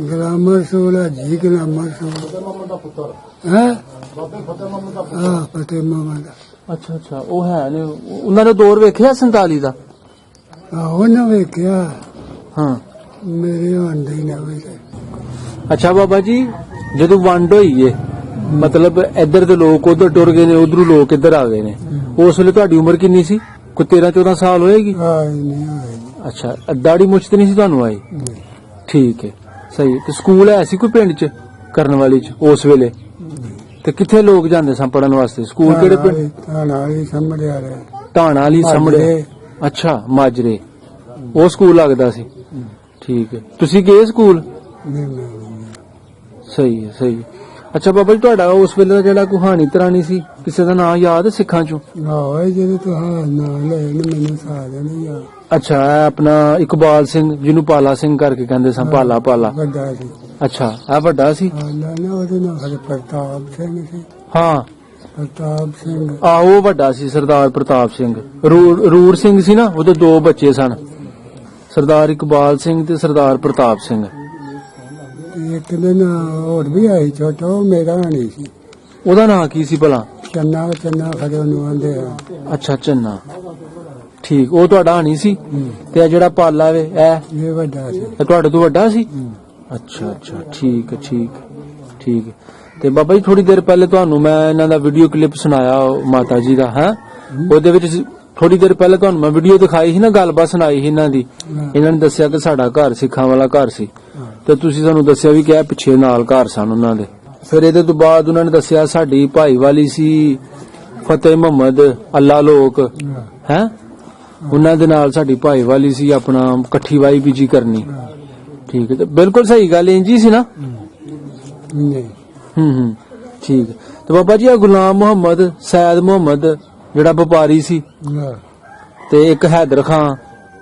ਗ੍ਰਾਮਰ ਸੋਲਾ ਜੀ, ਗ੍ਰਾਮਰ ਸੋਲਾ ਹੈ। ਹਾਂ, ਫਤਿਹ ਮਾਮਾ ਦਾ। ਅੱਛਾ ਅੱਛਾ, ਉਹ ਹੈ ਨੇ। ਉਹਨਾਂ ਨੇ ਦੌਰ ਵੇਖਿਆ 47 ਦਾ? ਉਹਨਾਂ ਵੇਖਿਆ। ਹਾਂ, ਮੇਰੇ ਆਂਦੇ ਹੀ ਨਾ ਵੇਖੇ। ਅੱਛਾ ਬਾਬਾ ਜੀ, ਜਦੋਂ ਵੰਡ ਹੋਈ ਏ, ਮਤਲਬ ਇੱਧਰ ਦੇ ਲੋਕ ਉਧਰ ਟੁਰ ਗਏ ਨੇ, ਉਧਰੋਂ ਲੋਕ ਇੱਧਰ ਆ ਗਏ ਨੇ, ਉਸ ਵੇਲੇ ਤੁਹਾਡੀ ਉਮਰ ਕਿੰਨੀ ਸੀ? ਕੋਈ 13-14 ਸਾਲ ਹੋਏਗੀ? ਅੱਛਾ, ਦਾੜੀ ਮੁੱਛ ਤੇ ਨਹੀਂ ਸੀ ਤੁਹਾਨੂੰ ਆਈ? ਠੀਕ ਹੈ, ਸਹੀ। ਤੇ ਸਕੂਲ ਹੈ ਸੀ ਕੋਈ ਪਿੰਡ ਚ ਕਰਨਵਾਲੀ ਚ ਉਸ ਵੇਲੇ? ਤੇ ਕਿੱਥੇ ਲੋਕ ਜਾਂਦੇ ਸਨ ਪੜਨ ਵਾਸਤੇ? ਸਕੂਲ ਕਿਹੜੇ ਪਿੰਡ? ਢਾਣਾ ਵਾਲੀ ਸਾਹਮਣੇ। ਅੱਛਾ, ਮਾਜਰੇ। ਉਹ ਸਕੂਲ ਲੱਗਦਾ ਸੀ? ਠੀਕ ਹੈ। ਤੁਸੀਂ ਗਏ ਸਕੂਲ? ਸਹੀ ਹੈ ਸਹੀ। ਅੱਛਾ ਬਾਬਾ ਜੀ, ਤੁਹਾਡਾ ਉਸ ਵੇਲੇ ਦਾ ਜਿਹੜਾ ਕਹਾਣੀ ਤਰਾਣੀ ਸੀ, ਕਿਸੇ ਦਾ ਨਾਮ ਯਾਦ ਸਿੱਖਾਂ ਚੋਂ? ਅੱਛਾ, ਆਪਣਾ ਇਕਬਾਲ ਸਿੰਘ, ਜਿਹਨੂੰ ਪਾਲਾ ਸਿੰਘ ਕਰਕੇ ਕਹਿੰਦੇ ਸਨ, ਪਾਲਾ ਪਾਲਾ। ਅੱਛਾ, ਇਹ ਵੱਡਾ ਸੀ? ਪ੍ਰਤਾਪ ਸਿੰਘ ਸੀ। ਹਾਂ, ਪ੍ਰਤਾਪ ਸਿੰਘ। ਆਹੋ, ਵੱਡਾ ਸੀ ਸਰਦਾਰ ਪ੍ਰਤਾਪ ਸਿੰਘ। ਰੂੜ ਸਿੰਘ ਸੀ ਨਾ, ਉਹਦੇ 2 ਬੱਚੇ ਸਨ, ਸਰਦਾਰ ਇਕਬਾਲ ਸਿੰਘ ਤੇ ਸਰਦਾਰ ਪ੍ਰਤਾਪ ਸਿੰਘ। ਇੱਕ ਦਿਨ ਹੋਰ ਵੀ ਆਈ ਛੋਟਾ, ਉਹ ਮੇਰਾ ਨਹੀਂ ਸੀ। ਉਹਦਾ ਨਾਂ ਕੀ ਸੀ ਭਲਾ? ਚੰਨਾ। ਚੰਨਾ ਖੜੇ ਉਹਨੂੰ ਆਂਦੇ ਆ। ਅੱਛਾ, ਚੰਨਾ। ਠੀਕ, ਉਹ ਤੁਹਾਡਾ ਨਹੀਂ ਸੀ? ਤੇ ਇਹ ਜਿਹੜਾ ਪਾਲਾ ਵੇ ਇਹ ਵੱਡਾ ਸੀ। ਇਹ ਤੁਹਾਡੇ ਤੋਂ ਵੱਡਾ ਸੀ? ਅੱਛਾ ਅੱਛਾ, ਠੀਕ ਹੈ ਠੀਕ ਠੀਕ। ਤੇ ਬਾਬਾ ਜੀ, ਥੋੜੀ ਦੇਰ ਪਹਿਲੇ ਤੁਹਾਨੂੰ ਮੈਂ ਇਹਨਾਂ ਦਾ ਵੀਡੀਓ ਕਲਿੱਪ ਸੁਣਾਇਆ ਮਾਤਾ ਜੀ ਦਾ, ਹੈ ਉਹਦੇ ਵਿੱਚ ਥੋੜੀ ਦੇਰ ਪਹਿਲੇ ਤੁਹਾਨੂੰ ਮੈਂ ਵੀਡੀਓ ਦਿਖਾਈ ਸੀ ਨਾ, ਗੱਲਬਾਤ ਸੁਣਾਈ ਸੀ ਇਹਨਾਂ ਦੀ। ਇਹਨਾਂ ਨੇ ਦੱਸਿਆ ਕਿ ਸਾਡਾ ਘਰ ਸਿੱਖਾਂ ਵਾਲਾ ਘਰ ਸੀ, ਤੇ ਤੁਸੀਂ ਸਾਨੂੰ ਦੱਸਿਆ ਵੀ ਕਿ ਪਿੱਛੇ ਨਾਲ ਘਰ ਸਨ ਉਹਨਾਂ ਦੇ। ਫਿਰ ਇਹਦੇ ਤੋਂ ਬਾਅਦ ਉਹਨਾਂ ਨੇ ਦੱਸਿਆ ਸਾਡੀ ਭਾਈ ਵਾਲੀ ਸੀ ਫਤਿਹ ਮੁਹੰਮਦ ਅੱਲਾ ਲੋਕ, ਹੈ ਉਹਨਾਂ ਦੇ ਨਾਲ ਸਾਡੀ ਭਾਈ ਵਾਲੀ ਸੀ, ਆਪਣਾ ਇਕੱਠੀ ਵਾਈ ਬੀਜੀ ਕਰਨੀ। ਠੀਕ ਹੈ, ਤੇ ਬਿਲਕੁਲ ਸਹੀ ਗੱਲ ਇੰਜੀ ਸੀ ਨਾ? ਠੀਕ। ਤੇ ਬਾਬਾ ਜੀ, ਆ ਗੁਲਾਮ ਮੁਹੰਮਦ, ਸੈਦ ਮੁਹੰਮਦ ਜਿਹੜਾ ਵਪਾਰੀ ਸੀ, ਤੇ ਇੱਕ ਹੈਦਰ ਖਾਨ,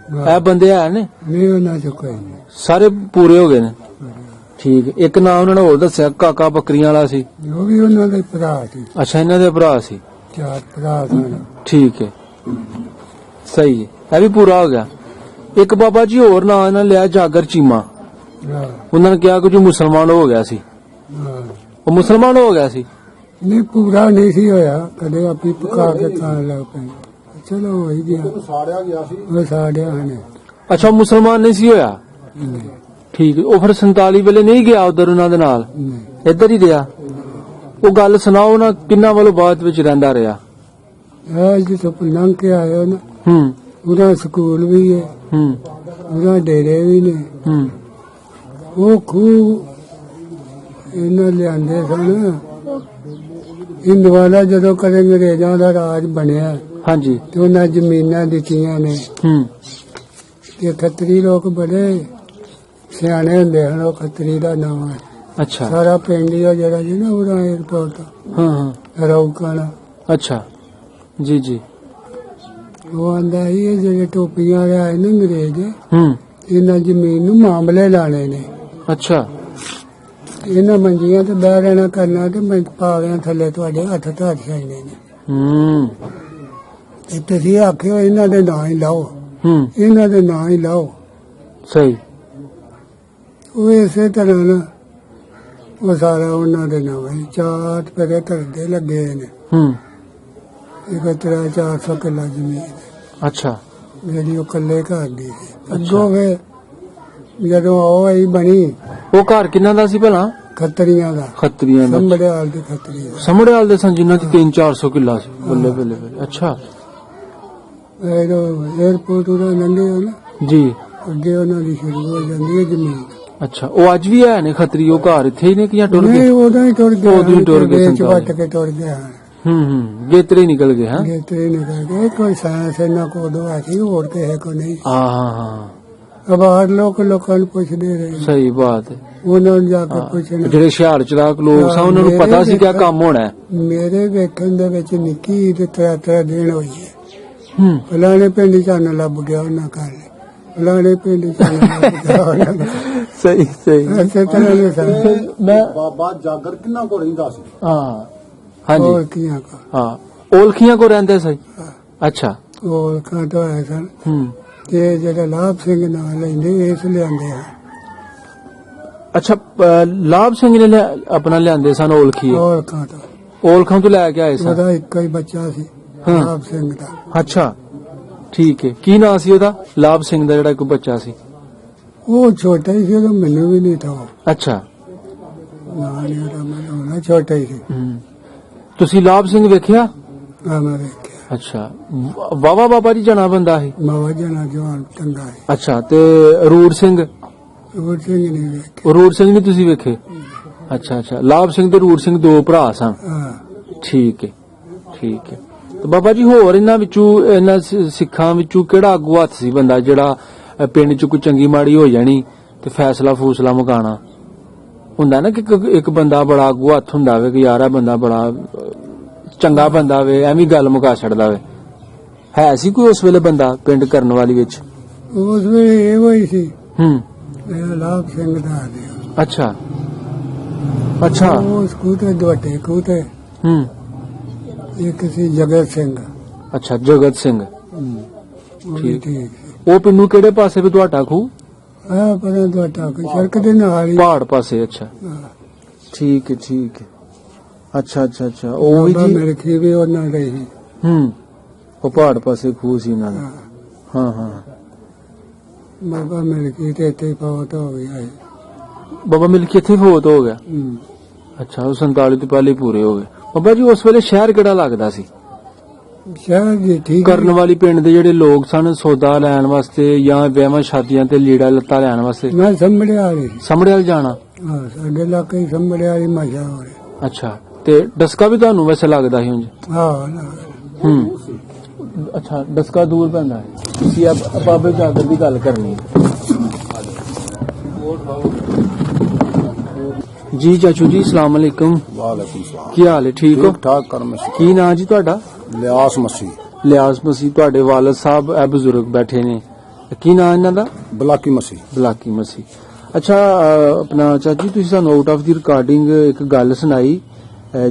ਇਹ ਬੰਦੇ ਹੈ ਨੇ ਨਹੀਂ ਉਹਨਾਂ ਚ ਕੋਈ ਨਹੀਂ। ਸਾਰੇ ਪੂਰੇ ਹੋ ਗਏ ਨੇ। ਠੀਕ ਹੈ। ਇੱਕ ਨਾਂ ਉਹਨਾਂ ਨੇ ਹੋਰ ਦੱਸਿਆ ਕਾਕਾ ਬੱਕਰੀਆਂ ਵਾਲਾ ਸੀ। ਉਹ ਵੀ ਉਹਨਾਂ ਦੇ ਭਰਾ ਸੀ, ਅੱਛਾ, ਇਹਨਾਂ ਦੇ ਭਰਾ ਸੀ। 4 ਭਰਾ ਸਨ। ਠੀਕ ਹੈ, ਸਹੀ ਹੈ, ਇਹ ਵੀ ਪੂਰਾ ਹੋ ਗਿਆ। ਇੱਕ ਬਾਬਾ ਜੀ ਹੋਰ ਨਾਂ ਇਹਨਾਂ ਲਿਆ ਜਾਗਰ ਚੀਮਾ। ਹਾਂ, ਉਹਨਾਂ ਨੇ ਕਿਹਾ ਕਿ ਜੋ ਮੁਸਲਮਾਨ ਹੋ ਗਿਆ ਸੀ, ਹਾਂ। ਉਹ ਮੁਸਲਮਾਨ ਹੋ ਗਿਆ ਸੀ। ਨਹੀਂ ਪੂਰਾ ਨਹੀਂ ਸੀ ਹੋਇਆ, ਕਦੇ ਆਪੀ ਪਕਾ ਕੇ ਖਾਣ ਲੱਗ ਪਏ। ਚਲੋ ਹੋਈ ਗਿਆ, ਸਾੜਿਆ ਗਿਆ ਸੀ, ਉਹ ਸਾੜਿਆ ਨੇ। ਅੱਛਾ, ਉਹ ਮੁਸਲਮਾਨ ਨਹੀਂ ਸੀ ਹੋਇਆ। ਠੀਕ ਹੈ। ਉਹ ਫਿਰ 47 ਵੇਲੇ ਨਹੀਂ ਗਿਆ ਉਧਰ ਉਹਨਾਂ ਦੇ ਨਾਲ, ਨਹੀਂ। ਇੱਧਰ ਹੀ ਰਿਹਾ। ਉਹ ਗੱਲ ਸੁਣਾਓ ਨਾ, ਕਿੰਨਾ ਵੱਲੋਂ ਬਾਅਦ ਵਿੱਚ ਰਹਿੰਦਾ ਰਿਹਾ। ਆ ਜਿੱਥੋਂ ਲੰਘ ਕੇ ਆਏ ਹੋ ਨਾ, ਹੂੰ ਉਹਦਾ ਸਕੂਲ ਵੀ ਹੈ, ਹੂੰ ਉਹਦਾ ਡੇਰੇ ਵੀ ਨੇ। ਹੂੰ ਉਹ ਖੂਹ ਇਹਨਾਂ ਲਿਆਂਦੇ ਸਨ। ਹਿੰਦੂਆਂ ਜਦੋਂ ਕਦੇ ਅੰਗਰੇਜ਼ਾਂ ਦਾ ਰਾਜ ਬਣਿਆ ਹਾਂਜੀ। ਤੇ ਉਹਨਾਂ ਜ਼ਮੀਨਾਂ ਦਿੱਤੀਆਂ ਨੇ। ਹੂੰ ਤੇ ਖੱਤਰੀ ਲੋਕ ਬੜੇ ਸਿਆਣੇ ਹੁੰਦੇ ਹਨ। ਉਹ ਖੱਤਰੀ ਦਾ ਨਾਮ ਹੈ। ਅੱਛਾ। ਸਾਰਾ ਪਿੰਡ ਹੀ ਆ ਜਿਹੜਾ ਜੀ ਨਾ ਉਹਦਾ 에어ਪੋਰਟ ਹਾਂ ਹਾਂ। ਰੌਕਾਣਾ। ਅੱਛਾ ਜੀ ਜੀ। ਉਹ ਆਂਦਾ ਸੀ ਇਹ ਜਿਹੜੇ ਟੋਪੀਆਂ ਵਾਲੇ ਆਏ ਨੇ ਅੰਗਰੇਜ਼, ਹੂੰ ਇਹਨਾਂ ਜ਼ਮੀਨ ਨੂੰ ਮਾਮਲੇ ਲਾਣੇ ਨੇ। ਅੱਛਾ। ਇਹਨਾਂ ਮੰਜੀਆਂ ਤੇ ਬਹਿ ਰਹਿਣਾ ਕਰਨਾ ਤੇ ਮੈਂ ਪਾਵਿਆਂ ਥੱਲੇ ਤੁਹਾਡੇ ਹੱਥ ਧਰ ਛੱਡਣੇ ਨੇ। ਹੂੰ ਤੇ ਤੁਸੀਂ ਆਖਿਓ ਇਹਨਾਂ ਦੇ ਨਾਂ ਹੀ ਲਾਓ, ਹੂੰ ਇਹਨਾਂ ਦੇ ਨਾਂ ਹੀ ਲਾਓ। ਸਹੀ। ਉਹ ਇਸੇ ਤਰ੍ਹਾਂ ਨਾ ਉਹ ਸਾਰਾ ਉਹਨਾਂ ਦੇ ਨਾਮ ਹੈ। 4 ਪਰੇ ਧਰਦੇ ਲੱਗੇ ਨੇ। ਹੂੰ ਇੱਕ 300-400 ਕਿੱਲਾ ਜ਼ਮੀਨ ਅੱਛਾ। ਜਿਹੜੀ ਉਹ ਕੱਲੇ ਘਰ ਦੀ ਸੀ। ਅੱਗੋਂ ਫਿਰ ਜਦੋਂ ਉਹ ਆਈ ਬਣੀ ਉਹ ਘਰ ਕਿੰਨਾ ਦਾ ਸੀ ਭਲਾ। ਖੱਤਰੀਆਂ ਦਾ, ਖੱਤਰੀਆਂ ਦਾ। ਸੰਭੜਿਆਲ ਦੇ ਖੱਤਰੀ ਦਾ। ਸਮੜਿਆਲ ਦੇ ਸਨ ਜਿਨ੍ਹਾਂ ਦੀ 300-400 ਕਿੱਲਾ ਸੀ। ਬੱਲੇ ਬੱਲੇ ਬੱਲੇ। ਅੱਛਾ 에어ਪੋਰਟ ਉਹਦਾ ਲੰਘੇ ਹੋ ਨਾ, ਜੀ। ਅੱਗੇ ਉਹਨਾਂ ਦੀ ਸ਼ੁਰੂ ਹੋ ਜਾਂਦੀ ਹੈ ਜ਼ਮੀਨ। ਅੱਛਾ, ਉਹ ਅੱਜ ਵੀ ਹੈ ਨੇ ਖੱਤਰੀ। ਉਹ ਘਰ ਇੱਥੇ ਹੀ ਨੇ ਕਿ ਜਾਂ ਟੁਰ ਨਹੀਂ ਗਏ। ਉਹਦਾ ਹੀ ਟੁਰ ਗਿਆ, ਉਦੋਂ ਹੀ ਟੁਰ ਗਏ ਵੇਚ ਵੱਟ ਸੰਤਾਲੀ। ਕੇ ਟੁਰ ਗਿਆ। ਹੂੰ ਗੇਤਰੇ ਹੀ ਨਿਕਲ ਗਏ। ਹਾਂ ਗੇਤਰੇ ਨਿਕਲ ਗਏ। ਕੋਈ ਸਾਇੰਸ ਇਹਨਾਂ ਕੋਲ ਉਦੋਂ ਸੀ, ਹੋਰ ਕਿਸੇ ਕੋ ਨਹੀਂ। ਹਾਂ ਹਾਂ। ਬਾਹਰ ਲੋਕਾਂ ਨੂੰ ਪੁੱਛਦੇ ਰਹੇ, ਸਹੀ ਬਾਤ ਹੈ। ਉਹਨਾਂ ਨੂੰ ਜਾ ਕੇ ਪੁੱਛਣਾ। ਜਿਹੜੇ ਹੁਸ਼ਿਆਰ ਚਲਾਕ ਲੋਕ ਸਨ ਉਹਨਾਂ ਨੂੰ ਪਤਾ ਸੀ ਕਿ ਆਹ ਕੰਮ ਹੋਣਾ ਹੈ। ਮੇਰੇ ਵੇਖਣ ਦੇ ਵਿੱਚ ਨਿੱਕੀ ਤੇ 3 ਦਿਨ ਹੋਈ ਹੈ। ਹੂੰ ਫਲਾਣੇ ਪਿੰਡ ਚ ਲੱਭ ਗਿਆ ਉਹਨਾਂ ਘਰ, ਫਲਾਣੇ ਪਿੰਡ ਚ ਲੱਭ ਗਿਆ ਉਹਨਾਂ ਦਾ। ਸਹੀ ਸਹੀ। ਇਸੇ ਤਰ੍ਹਾਂ ਦੇ ਸਾਰੇ ਮੈਂ ਬਾਬਾ ਜਾਗਰ ਕਿੰਨਾ ਕੋ ਰਹਿੰਦਾ ਸੀ? ਹਾਂ ਹਾਂਜੀ ਹੋਰ ਕੀਆਂ ਕੋ ਹਾਂ। ਔਲਖੀਆਂ ਕੋ ਰਹਿੰਦੇ ਸੀ। ਅੱਛਾ। ਉਹ ਖਾਂ ਤੋਂ ਆਏ ਸਨ। ਹੂੰ ਤੇ ਜਿਹੜਾ ਲਾਭ ਸਿੰਘ ਨਾਂ ਲੈਂਦੇ ਇਸ ਲਿਆਂਦੇ ਆ। ਅੱਛਾ, ਲਾਭ ਸਿੰਘ ਨੇ ਆਪਣਾ ਲਿਆਂਦੇ ਸਨ ਔਲਖੀ। ਹੋਰ ਖਾਂ ਤੋਂ ਔਲਖਾਂ ਤੋਂ ਲੈ ਕੇ ਆਏ ਸਨ। ਉਹਦਾ ਇੱਕ ਹੀ ਬੱਚਾ ਸੀ, ਹਾਂ। ਲਾਭ ਸਿੰਘ ਦਾ। ਅੱਛਾ ਠੀਕ ਹੈ। ਕੀ ਨਾਂ ਸੀ ਉਹਦਾ? ਲਾਭ ਸਿੰਘ ਦਾ ਜਿਹੜਾ ਇੱਕ ਬੱਚਾ ਸੀ। ਉਹ ਛੋਟਾ ਹੀ ਸੀ, ਉਦੋਂ ਮੈਨੂੰ ਵੀ ਨਹੀਂ ਥਾ। ਅੱਛਾ। ਨਾਂ ਨਹੀਂ ਉਹਦਾ, ਮੈਨੂੰ ਛੋਟਾ ਹੀ ਸੀ। ਹੂੰ ਤੁਸੀਂ ਲਾਭ ਸਿੰਘ ਵੇਖਿਆ? ਆ ਮੈਂ ਵੇਖਿਆ। ਅੱਛਾ। ਵਾਵਾ ਬਾਬਾ ਜੀ ਜਣਾ ਬੰਦਾ ਸੀ। ਮਾਵਾ ਜਨਾ ਜਵਾਨ ਚੰਗਾ ਹੈ। ਅੱਛਾ। ਤੇ ਰੂੜ ਸਿੰਘ? ਉਹ ਸਿੰਘ ਨਹੀਂ ਵੇਖਿਆ। ਰੂੜ ਸਿੰਘ ਨਹੀਂ ਤੁਸੀਂ ਵੇਖੇ? ਅੱਛਾ ਅੱਛਾ। ਲਾਭ ਸਿੰਘ ਤੇ ਰੂੜ ਸਿੰਘ 2 ਭਰਾ ਸਨ। ਹਾਂ। ਠੀਕ ਹੈ ਠੀਕ ਹੈ। ਤੇ ਬਾਬਾ ਜੀ ਹੋਰ ਇਹਨਾਂ ਵਿੱਚੋਂ, ਇਹਨਾਂ ਸਿੱਖਾਂ ਵਿੱਚੋਂ ਕਿਹੜਾ ਆਗੂ ਹੱਥ ਸੀ ਬੰਦਾ ਜਿਹੜਾ ਪਿੰਡ 'ਚ ਕੋਈ ਚੰਗੀ ਮਾੜੀ ਹੋ ਜਾਣੀ ਤੇ ਫੂਸਲਾ ਮੁਕਾਣਾ ਹੁੰਦਾ ਨਾ ਕਿ ਇੱਕ ਬੰਦਾ ਬੜਾ ਆਗੂ ਹੱਥ ਹੁੰਦਾ ਵੇ ਕਿ ਯਾਰ ਇਹ ਬੰਦਾ ਬੜਾ ਚੰਗਾ ਬੰਦਾ ਵੇ, ਐਵੇਂ ਗੱਲ ਮੁਕਾ ਛੱਡਦਾ ਵੇ। ਹੈ ਸੀ ਕੋਈ ਉਸ ਵੇਲੇ ਬੰਦਾ ਪਿੰਡ ਕਰਨ ਵਾਲੀ ਵਿੱਚ? ਉਸ ਵੇਲੇ ਇਹੋ ਹੀ ਸੀ। ਹੂੰ ਇਹ ਲਾਭ ਸਿੰਘ ਦਾ ਆ। ਅੱਛਾ ਅੱਛਾ। ਉਹ ਸਕੂਟਰ ਦੁਆਟੇ ਕੂਤੇ ਹੂੰ ਇੱਕ ਸੀ ਜਗਤ ਸਿੰਘ। ਅੱਛਾ ਜਗਤ ਸਿੰਘ। ਉਹ ਵੀ ਠੀਕ ਸੀ। ਉਹ ਪਿੰਡੂ ਕਿਹੜੇ ਪਾਸੇ ਵੀ ਤੁਹਾਡਾ ਖੂ? ਆ ਪਰ ਦੁਆਟਾ ਕੋਈ ਸੜਕ ਦੇ ਨਾਲ ਹੀ। ਪਹਾੜ ਪਾਸੇ। ਅੱਛਾ ਹਾਂ। ਠੀਕ ਹੈ ਠੀਕ ਹੈ। ਅੱਛਾ ਅੱਛਾ ਅੱਛਾ। ਉਹ ਵੀ ਬਾਬਾ ਜੀ। ਮੇਰੇ ਖੀ ਵੀ ਉਹਨਾਂ ਦੇ ਹੀ। ਹੂੰ ਉਹ ਪਹਾੜ ਪਾਸੇ ਖੂਹ ਸੀ ਇਹਨਾਂ ਦਾ। ਹਾਂ। ਹਾਂ ਹਾਂ। ਬਾਬਾ ਮੇਰੇ ਕੀ ਤੇ ਇੱਥੇ ਫੌਤ ਹੋ ਗਿਆ ਹੈ। ਬਾਬਾ ਮਿਲਕੀ ਇੱਥੇ ਫੌਤ ਹੋ ਗਿਆ। ਹੂੰ। ਅੱਛਾ, ਉਹ 47 ਤੋਂ ਪਹਿਲੇ ਪੂਰੇ ਹੋ ਗਏ। ਬਾਬਾ ਜੀ ਉਸ ਵੇਲੇ ਸ਼ਹਿਰ ਕਿਹੜਾ ਲੱਗਦਾ ਸੀ? ਸ਼ਹਿਰ ਜੀ ਠੀਕ ਕਰਨ ਵਾਲੀ ਪਿੰਡ ਦੇ ਜਿਹੜੇ ਲੋਕ ਸਨ ਸੌਦਾ ਲੈਣ ਵਾਸਤੇ ਜਾਂ ਵਿਆਹਾਂ ਸ਼ਾਦੀਆਂ ਤੇ ਲੀੜਾ ਲੱਤਾ ਲੈਣ ਵਾਸਤੇ ਮੈਂ ਸੰਭੜਿਆ ਵਾਲੀ। ਸਮੜਿਆਲ ਜਾਣਾ? ਹਾਂ, ਸਾਡੇ ਇਲਾਕੇ ਹੀ ਸੰਭੜਿਆ ਵਾਲੀ ਮਸ਼ਾ ਹੋ ਰਿਹਾ। ਅੱਛਾ। ਤੇ ਡਸਕਾ ਵੀ ਤੁਹਾਨੂੰ ਵੈਸੇ ਲੱਗਦਾ ਸੀ ਉਂਝ? ਹਾਂ ਨਾ। ਹੂੰ ਅੱਛਾ। ਡਸਕਾ ਦੂਰ ਪੈਂਦਾ ਹੈ। ਤੁਸੀਂ ਬਾਬੇ ਜਾਗਰ ਦੀ ਗੱਲ ਕਰਨੀ ਜੀ। ਚਾਚੂ ਜੀ ਅਸਲਾਮ ਅਲੈਕੁਮ। ਵਾਲੇਕੁਮ ਸਲਾਮ। ਕੀ ਹਾਲ ਹੈ? ਠੀਕ ਹੋ? ਠੀਕ ਠਾਕ ਕਰਮ ਸੀ। ਕੀ ਨਾਂ ਜੀ ਤੁਹਾਡਾ? ਲਿਆਸ ਮਸੀਹ। ਲਿਆਸ ਮਸੀਹ। ਤੁਹਾਡੇ ਵਾਲਦ ਸਾਹਿਬ ਇਹ ਬਜ਼ੁਰਗ ਬੈਠੇ ਨੇ, ਕੀ ਨਾਂ ਇਹਨਾਂ ਦਾ? ਬਲਾਕੀ ਮਸੀ। ਬਲਾਕੀ ਮਸੀ। ਅੱਛਾ, ਆਪਣਾ ਚਾਚੀ ਤੁਸੀਂ ਸਾਨੂੰ ਆਊਟ ਆਫ ਦੀ ਰਿਕਾਰਡਿੰਗ ਇੱਕ ਗੱਲ ਸੁਣਾਈ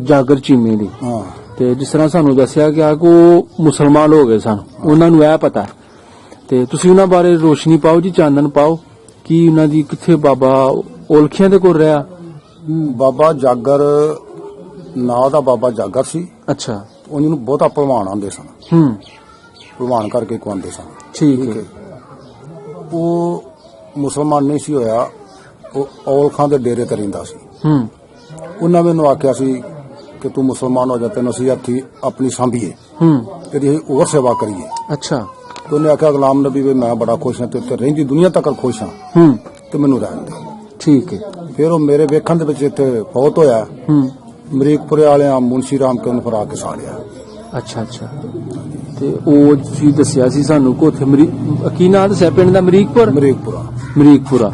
ਜਾਗਰ ਚੀਮੇ ਦੀ, ਹਾਂ ਤੇ ਜਿਸ ਤਰ੍ਹਾਂ ਸਾਨੂੰ ਦੱਸਿਆ ਗਿਆ ਕਿ ਉਹ ਮੁਸਲਮਾਨ ਹੋ ਗਏ ਸਨ, ਉਹਨਾਂ ਨੂੰ ਇਹ ਪਤਾ, ਤੇ ਤੁਸੀਂ ਉਹਨਾਂ ਬਾਰੇ ਰੋਸ਼ਨੀ ਪਾਓ ਜੀ, ਚਾਨਣ ਪਾਓ ਕਿ ਉਹਨਾਂ ਦੀ ਕਿੱਥੇ ਬਾਬਾ ਔਲਖੀਆਂ ਦੇ ਕੋਲ ਰਿਹਾ? ਬਾਬਾ ਜਾਗਰ ਨਾਂ ਦਾ ਬਾਬਾ ਜਾਗਰ ਸੀ। ਅੱਛਾ। ਉਹਨੂੰ ਬਹੁਤਾ ਭਲਵਾਨ ਆਉਂਦੇ ਸਨ, ਭਲਵਾਨ ਕਰਕੇ ਕਵਾਉਂਦੇ ਸਨ। ਠੀਕ ਹੈ। ਉਹ ਮੁਸਲਮਾਨ ਨਹੀਂ ਸੀ ਹੋਇਆ, ਉਹ ਔਲਖਾਂ ਦੇ ਡੇਰੇ ਤੇ ਰਹਿੰਦਾ ਸੀ। ਉਹਨਾਂ ਮੈਨੂੰ ਆਖਿਆ ਸੀ ਕਿ ਤੂੰ ਮੁਸਲਮਾਨ ਹੋ ਜਾ, ਤੈਨੂੰ ਅਸੀਂ ਹੱਥੀ ਆਪਣੀ ਸਾਂਭੀਏ, ਤੇਰੀ ਹੋਰ ਸੇਵਾ ਕਰੀਏ। ਅੱਛਾ। ਤੇ ਉਹਨੇ ਆਖਿਆ ਗੁਲਾਮ ਨਬੀ ਵੀ ਮੈਂ ਬੜਾ ਖੁਸ਼ ਹਾਂ, ਤੇ ਉੱਥੇ ਰਹਿੰਦੀ ਦੁਨੀਆ ਤੱਕ ਖੁਸ਼ ਹਾਂ, ਤੇ ਮੈਨੂੰ ਰਹਿਣ ਦੇ। ਠੀਕ ਹੈ। ਫਿਰ ਉਹ ਮੇਰੇ ਵੇਖਣ ਦੇ ਵਿੱਚ ਇੱਥੇ ਬਹੁਤ ਹੋਇਆ। ਅਮਰੀਕਪੁਰੇ ਵਾਲਿਆਂ ਮੁਨਸ਼ੀ ਰਾਮ ਕੇ ਉਹਨੂੰ ਫਰਾ ਕੇ ਸਾੜਿਆ। ਅੱਛਾ ਅੱਛਾ। ਤੇ ਉਹ ਤੁਸੀਂ ਦੱਸਿਆ ਸੀ ਸਾਨੂੰ ਕਿ ਉੱਥੇ ਕੀ ਨਾਂ ਦੱਸਿਆ ਪਿੰਡ ਦਾ? ਅਮਰੀਕਪੁਰਾ। ਅਮਰੀਕਪੁਰਾ।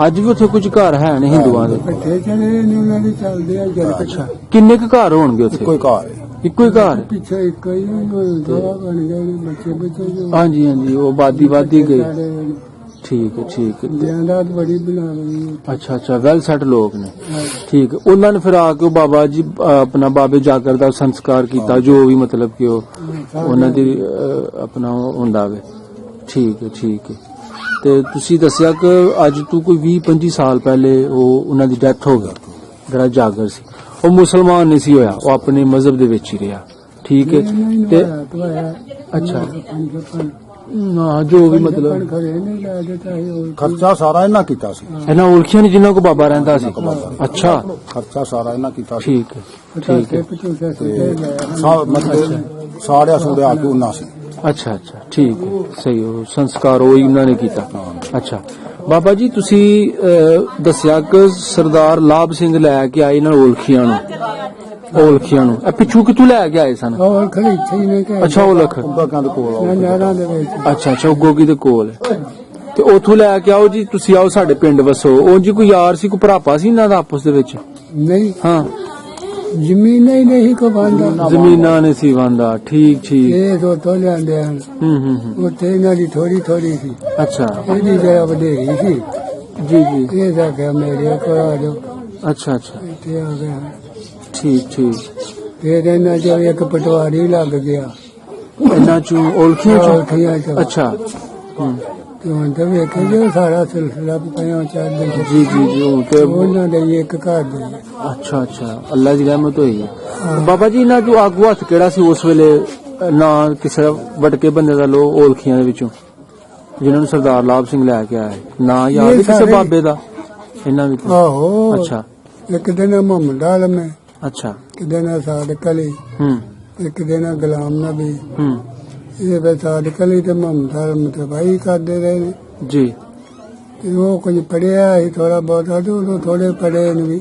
ਅੱਜ ਵੀ ਉੱਥੇ ਕੁਝ ਘਰ ਹੈ ਨੇ ਹਿੰਦੂਆਂ ਦੇ? ਇਕੱਠੇ ਚਲੇ ਨੇ ਉਹਨਾਂ ਦੇ ਚੱਲਦੇ ਆ ਜਦ ਅੱਛਾ। ਕਿੰਨੇ ਕੁ ਘਰ ਹੋਣਗੇ ਉੱਥੇ? ਕੋਈ ਘਰ ਹੈ, ਇੱਕੋ ਹੀ ਘਰ? ਪਿੱਛੇ ਇੱਕ ਹੀ ਦੋ ਬਣ ਗਏ ਨੇ, ਬੱਚੇ ਜੋ ਹਾਂਜੀ ਹਾਂਜੀ, ਉਹ ਆਬਾਦੀ ਗਈ। ਠੀਕ ਹੈ ਠੀਕ ਹੈ। ਜਾਇਦਾਦ ਬੜੀ ਬਣਾ ਲਈ। ਅੱਛਾ ਅੱਛਾ, ਵੈਲ ਸੈਟ ਲੋਕ ਨੇ। ਠੀਕ ਹੈ। ਉਹਨਾਂ ਨੇ ਫਿਰ ਆ ਕੇ ਉਹ ਬਾਬਾ ਜੀ ਆਪਣਾ ਬਾਬੇ ਜਾਗਰ ਦਾ ਸੰਸਕਾਰ ਕੀਤਾ, ਜੋ ਵੀ ਮਤਲਬ ਕਿ ਉਹ ਉਹਨਾਂ ਦੀ ਆਪਣਾ ਹੁੰਦਾ ਵੇ। ਠੀਕ ਹੈ ਠੀਕ ਹੈ। ਤੇ ਤੁਸੀਂ ਦੱਸਿਆ ਕਿ ਅੱਜ ਤੋਂ ਕੋਈ 20-25 ਸਾਲ ਪਹਿਲੇ ਉਹਨਾਂ ਦੀ ਡੈਥ ਹੋ ਗਈ, ਜਿਹੜਾ ਜਾਗਰ ਸੀ। ਉਹ ਮੁਸਲਮਾਨ ਨਹੀਂ ਸੀ ਹੋਇਆ, ਉਹ ਆਪਣੇ ਮਜ਼ਹਬ ਦੇ ਵਿੱਚ ਹੀ ਰਿਹਾ। ਠੀਕ ਹੈ। ਤੇ ਅੱਛਾ, ਹਾਂ, ਜੋ ਵੀ ਮਤਲਬ ਖਰਚਾ ਸਾਰਾ ਇਹਨਾਂ ਕੀਤਾ ਸੀ। ਇਹਨਾਂ ਔਲਖੀਆਂ ਨੇ ਜਿਨ੍ਹਾਂ ਕੋ ਬਾਬਾ ਰਹਿੰਦਾ ਸੀ? ਅੱਛਾ, ਖਰਚਾ ਸਾਰਾ ਇਹਨਾਂ ਕੀਤਾ ਸੀ। ਠੀਕ ਹੈ ਠੀਕ ਹੈ। ਮਤਲਬ ਸਾੜਿਆ ਸੂੜਿਆ ਕੇ ਉਹਨਾਂ ਸੀ। ਅੱਛਾ ਅੱਛਾ, ਠੀਕ ਹੈ, ਸਹੀ। ਉਹ ਸੰਸਕਾਰ ਉਹ ਇਹਨਾਂ ਨੇ ਕੀਤਾ। ਅੱਛਾ ਬਾਬਾ ਜੀ, ਤੁਸੀਂ ਦੱਸਿਆ ਕਿ ਸਰਦਾਰ ਲਾਭ ਸਿੰਘ ਲੈ ਕੇ ਆਏ ਇਹਨਾਂ ਔਲਖੀਆਂ ਨੂੰ। ਇਹ ਪਿੱਛੋਂ ਕਿੱਥੋਂ ਲੈ ਕੇ ਆਏ ਸਨ? ਔਲਖ ਇੱਥੇ ਹੀ ਨੇ ਕਿ ਅੱਛਾ, ਔਲਖ ਉਗਾਂ ਦੇ ਕੋਲ ਨਹਿਰਾਂ ਦੇ ਵਿੱਚ। ਅੱਛਾ ਅੱਛਾ, ਉਹ ਗੋਗੀ ਦੇ ਕੋਲ। ਤੇ ਉਥੋਂ ਲੈ ਕੇ ਆਓ ਜੀ, ਤੁਸੀਂ ਆਓ ਸਾਡੇ ਪਿੰਡ ਵਸੋ। ਉਹ ਜੀ ਕੋਈ ਯਾਰ ਸੀ, ਕੋਈ ਭਰਾਪਾ ਸੀ ਇਹਨਾਂ ਦਾ ਆਪਸ ਦੇ ਵਿੱਚ? ਨਹੀਂ, ਹਾਂ, ਜ਼ਮੀਨਾਂ ਹੀ ਨਹੀਂ ਕੋ ਬੰਦਾ, ਜ਼ਮੀਨਾਂ ਨੇ ਸੀ ਵਾਂਦਾ। ਠੀਕ ਠੀਕ। ਇਹ ਤੋਂ ਲਿਆਂਦੇ ਹਨ। ਉੱਥੇ ਇਹਨਾਂ ਦੀ ਥੋੜੀ ਥੋੜੀ ਸੀ। ਅੱਛਾ। ਇਹਦੀ ਜਰਾ ਵਧੇਰੀ ਸੀ। ਜੀ ਜੀ। ਇਹ ਤਾਂ ਕਿ ਮੇਰੇ ਕੋਲ ਆ ਜਾਓ। ਅੱਛਾ ਅੱਛਾ, ਇੱਥੇ ਆ ਗਿਆ। ਠੀਕ ਠੀਕ। ਫਿਰ ਇਹਨਾਂ ਚੋਂ ਇੱਕ ਪਟਵਾਰੀ ਲੱਗ ਗਿਆ। ਇਹਨਾਂ ਚੋਂ ਔਲਖੀਆਂ ਔਲਖੀਆਂ ਚੋਂ? ਚੋਂ। ਅੱਛਾ। ਤੇ ਹੁਣ ਤਾਂ ਵੇਖੇ ਜੋ ਸਾਰਾ ਸਿਲਸਿਲਾ ਪਿਆ ਚੱਲਦਾ। ਜੀ ਜੀ ਜੀ। ਹੁਣ ਤੇ ਉਹਨਾਂ ਦੇ ਹੀ ਇੱਕ ਘਰ ਦੇ। ਅੱਛਾ ਅੱਛਾ, ਅੱਲਾ ਦੀ ਰਹਿਮਤ ਹੋਈ ਹੈ। ਬਾਬਾ ਜੀ, ਇਹਨਾਂ ਚੋਂ ਆਗੂ ਹੱਥ ਕਿਹੜਾ ਸੀ ਉਸ ਵੇਲੇ? ਨਾ ਕਿਸੇ ਵਟਕੇ ਬੰਦੇ ਦਾ ਲੋ ਔਲਖੀਆਂ ਦੇ ਵਿੱਚੋਂ, ਜਿਨ੍ਹਾਂ ਨੂੰ ਸਰਦਾਰ ਲਾਭ ਸਿੰਘ ਲੈ ਕੇ ਆਏ? ਨਾ ਯਾਦ ਕਿਸੇ ਬਾਬੇ ਦਾ ਇਹਨਾਂ ਵਿੱਚ? ਆਹੋ। ਅੱਛਾ। ਇੱਕ ਦਿਨ ਮੁਹੰਮਦ ਆਲਮ ਹੈ। ਅੱਛਾ। ਇੱਕ ਦਿਨ ਸਾਦਕ ਅਲੀ। ਇੱਕ ਦਿਨ ਗੁਲਾਮ ਨਬੀ। ਇਹ ਫਿਰ ਸਾਦਕ ਅਲੀ ਤੇ ਮੁਹੰਮਦ ਆਲਮ ਤੇ ਭਾਈ ਕਰਦੇ ਰਹੇ ਨੇ ਜੀ। ਤੇ ਉਹ ਕੁਝ ਪੜਿਆ ਸੀ ਥੋੜਾ ਬਹੁਤਾ, ਤੇ ਉਦੋਂ ਥੋੜੇ ਪੜੇ ਨੇ ਵੀ।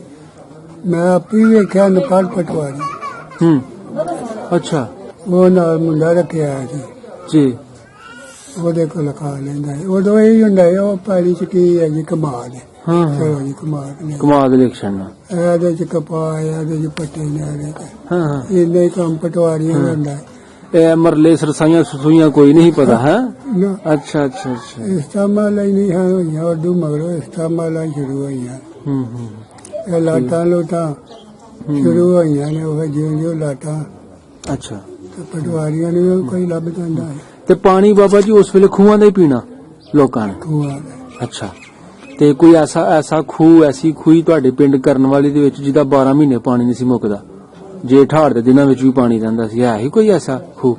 ਮੈਂ ਆਪੀ ਵੇਖਿਆ ਨਪਾਲ ਪਟਵਾਰੀ। ਅੱਛਾ। ਉਹ ਨਾਲ ਮੁੰਡਾ ਰੱਖਿਆ ਸੀ ਜੀ। ਉਹਦੇ ਕੋਲ ਖਾ ਲੈਂਦਾ ਸੀ। ਉਦੋਂ ਇਹ ਹੁੰਦਾ ਸੀ, ਉਹ ਪਾਣੀ ਚ ਕੀ ਹੈ ਜੀ, ਕਮਾਲ ਹੈ। ਹਾਂ ਚਲੋ ਜੀ, ਕਮਾਲ ਨੇ ਕਮਾਦ ਇਲੈਕਸ਼ਨ। ਇਹਦੇ ਚ ਕਪਾਹ, ਇਹਦੇ ਚ ਪੱਟੇ ਨੇ। ਹਾਂ, ਇੰਨਾ ਹੀ ਕੰਮ ਪਟਵਾਰੀਆਂ ਦਾ ਹੁੰਦਾ ਹੈ। ਇਹ ਮਰਲੇ ਸਰਸਾਈਆਂ ਸਸੂਈਆਂ ਕੋਈ ਨਹੀਂ ਪਤਾ ਹੈ? ਨਾ, ਅੱਛਾ ਅੱਛਾ ਅੱਛਾ। ਇਸਤਾਮਾਲਾਂ ਹੀ ਨਹੀਂ ਹਨ ਹੋਈਆਂ, ਉਦੋਂ ਮਗਰੋਂ ਇਸਤਾਮਾਲਾਂ ਸ਼ੁਰੂ ਹੋਈਆਂ। ਇਹ ਲਾਟਾਂ ਲੋਟਾਂ ਸ਼ੁਰੂ ਹੋਈਆਂ ਨੇ, ਉਹ ਜਿਉਂ ਲਾਟਾਂ। ਅੱਛਾ। ਤੇ ਪਟਵਾਰੀਆਂ ਨੇ ਕੋਈ ਲੱਭ ਜਾਂਦਾ ਹੈ। ਤੇ ਪਾਣੀ ਬਾਬਾ ਜੀ ਉਸ ਵੇਲੇ ਖੂਹਾਂ ਦਾ ਹੀ ਪੀਣਾ ਲੋਕਾਂ ਨੇ? ਖੂਹਾਂ ਦਾ। ਅੱਛਾ। ਤੇ ਕੋਈ ਐਸਾ ਖੂਹ, ਐਸੀ ਖੂਹੀ ਤੁਹਾਡੇ ਪਿੰਡ ਕਰਨ ਵਾਲੀ ਦੇ ਵਿੱਚ ਜਿਹਦਾ 12 ਮਹੀਨੇ ਪਾਣੀ ਨਹੀਂ ਸੀ ਮੁੱਕਦਾ? ਜੇ ਠਾੜ ਦੇ ਦਿਨਾਂ ਵਿੱਚ ਵੀ ਪਾਣੀ ਰਹਿੰਦਾ ਸੀ? ਹੈ ਹੀ ਕੋਈ ਐਸਾ ਖੂਹ?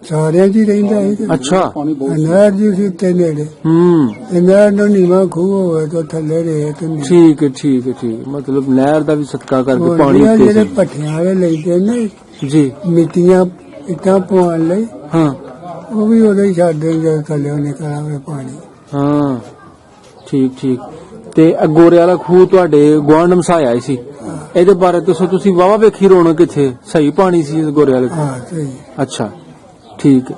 ਸਾਰਿਆਂ ਚ ਹੀ ਰਹਿੰਦਾ ਹੈ। ਅੱਛਾ। ਨਹਿਰ ਜੀ ਸੀ ਉੱਤੇ ਨੇੜੇ। ਨਹਿਰ ਨੂੰ ਨੀਵਾਂ ਖੂਹ ਹੋਵੇ ਤਾਂ ਥੱਲੇ ਰਹੇ। ਠੀਕ ਹੈ ਠੀਕ ਹੈ ਠੀਕ। ਮਤਲਬ ਨਹਿਰ ਦਾ ਵੀ ਸਦਕਾ ਕਰਕੇ ਪਾਣੀ ਜਿਹੜੇ ਭੱਠਿਆਂ ਵਾਲੇ ਲੈਂਦੇ ਨੇ ਜੀ, ਮਿੱਟੀਆਂ ਇੱਟਾਂ ਪਵਾਉਣ ਲਈ, ਹਾਂ, ਉਹ ਵੀ ਉਦੋਂ ਹੀ ਛੱਡ ਦੇਣ ਜਦੋਂ ਥੱਲੇ ਨਿਕਲ ਆਵੇ ਪਾਣੀ। ਹਾਂ, ਠੀਕ ਠੀਕ। ਤੇ ਗੋਰੇ ਵਾਲਾ ਖੂਹ ਤੁਹਾਡੇ ਗੁਆਂਢ ਮਸਾਇਆ ਸੀ, ਇਹਦੇ ਬਾਰੇ ਦੱਸੋ। ਤੁਸੀਂ ਵਾਵਾ ਵੇਖੀ ਰੌਣਕ ਕਿੱਥੇ? ਸਹੀ ਪਾਣੀ ਸੀ ਗੋਰੇ ਵਾਲੇ? ਹਾਂ, ਸਹੀ। ਅੱਛਾ, ਠੀਕ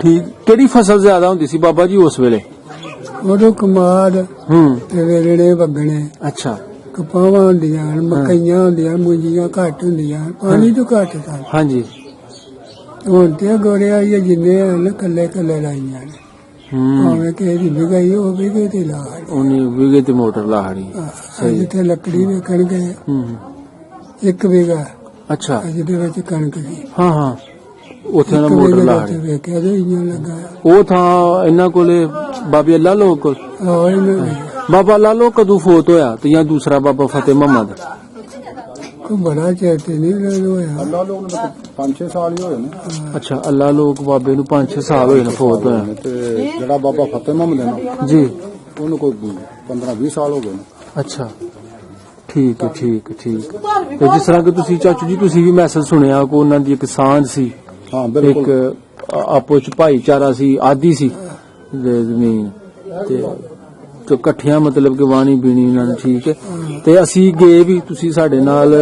ਠੀਕ। ਕਿਹੜੀ ਫਸਲ ਜ਼ਿਆਦਾ ਹੁੰਦੀ ਸੀ ਬਾਬਾ ਜੀ ਉਸ ਵੇਲੇ? ਉਦੋਂ ਕਮਾਦ ਤੇ ਵੇਲਣੇ ਵਗਣੇ। ਅੱਛਾ। ਕਪਾਵਾਂ ਹੁੰਦੀਆਂ, ਮਕਈਆਂ ਹੁੰਦੀਆਂ, ਮੂੰਜੀਆਂ ਘੱਟ ਹੁੰਦੀਆਂ, ਪਾਣੀ ਤੋਂ ਘੱਟ ਸਨ। ਹਾਂਜੀ। ਹੁਣ ਤੇ ਗੋਰੇ ਆਈਏ ਜਿੰਨੇ ਹਨ ਕੱਲੇ ਕੱਲੇ ਲਾਈਆਂ ਨੇ। ਭਾਵੇਂ ਕਿਸੇ ਦੀ ਵਿਗਾਈ ਉਹ ਵਿਗੇ ਤੇ ਲਾ ਉਹਨੇ ਵਿਗੇ ਤੇ ਮੋਟਰ ਲਾਹੜੀ। ਜਿੱਥੇ ਲੱਕੜੀ ਵੇਖਣ ਗਏ ਹੂੰ 1 ਵਿਗਾ ਅੱਛਾ ਜਿਹਦੇ ਵਿੱਚ ਕਣਕ ਸੀ ਹਾਂ ਹਾਂ ਉੱਥੇ ਉਹਨਾਂ ਮੋਟਰ ਲਾਹੜੀ। ਵੇਖਿਆ ਤੇ ਇੰਜਣ ਲੱਗਾ ਉਹ ਥਾਂ ਇਹਨਾਂ ਕੋਲੇ ਬਾਬੇ ਅੱਲਾ ਲੋਕ ਕੋਲ ਬਾਬਾ ਅੱਲਾ ਲੋਕ ਕਦੋਂ ਫੋਤ ਹੋਇਆ ਤੇ ਜਾਂ ਦੂਸਰਾ ਬਾਬਾ ਫਤਿਹ ਮੁਹੰਮਦ? ਕੋ ਬੜਾ ਚਿਰ ਤੇ ਨਹੀਂ ਹੋਇਆ। ਅੱਲਾ ਲੋਕ ਨੂੰ 5-6 ਸਾਲ ਹੀ ਹੋਏ ਨੇ ਅੱਛਾ ਅੱਲਾ ਲੋਕ ਬਾਬੇ ਨੂੰ 5-6 ਸਾਲ ਹੋਏ ਨੇ ਫੋਤ ਹੋਇਆ। ਤੇ ਜਿਹੜਾ ਬਾਬਾ ਫਤਿਹ ਮੁਹੰਮਦ ਹੈ ਨਾ ਜੀ ਉਹਨੂੰ ਕੋਈ 15-20 ਸਾਲ ਹੋ ਗਏ ਨੇ। ਅੱਛਾ ਠੀਕ ਹੈ ਠੀਕ ਤੇ ਜਿਸ ਤਰ੍ਹਾਂ ਕਿ ਤੁਸੀਂ ਚਾਚੂ ਜੀ ਤੁਸੀਂ ਵੀ ਮੈਸੇਜ ਸੁਣਿਆ ਕਿ ਉਹਨਾਂ ਦੀ ਇੱਕ ਸਾਂਝ ਸੀ, ਹਾਂ ਇੱਕ ਬਿਲਕੁਲ ਆਪੋ ਚ ਭਾਈਚਾਰਾ ਸੀ, ਆਦੀ ਸੀ ਜ਼ਮੀਨ ਤੇ ਇਕੱਠਿਆਂ ਮਤਲਬ ਕਿ ਵਾਣੀ ਬੀਣੀ ਇਹਨਾਂ ਨੇ। ਠੀਕ ਹੈ ਤੇ ਅਸੀਂ ਗਏ ਵੀ, ਤੁਸੀਂ ਸਾਡੇ ਨਾਲ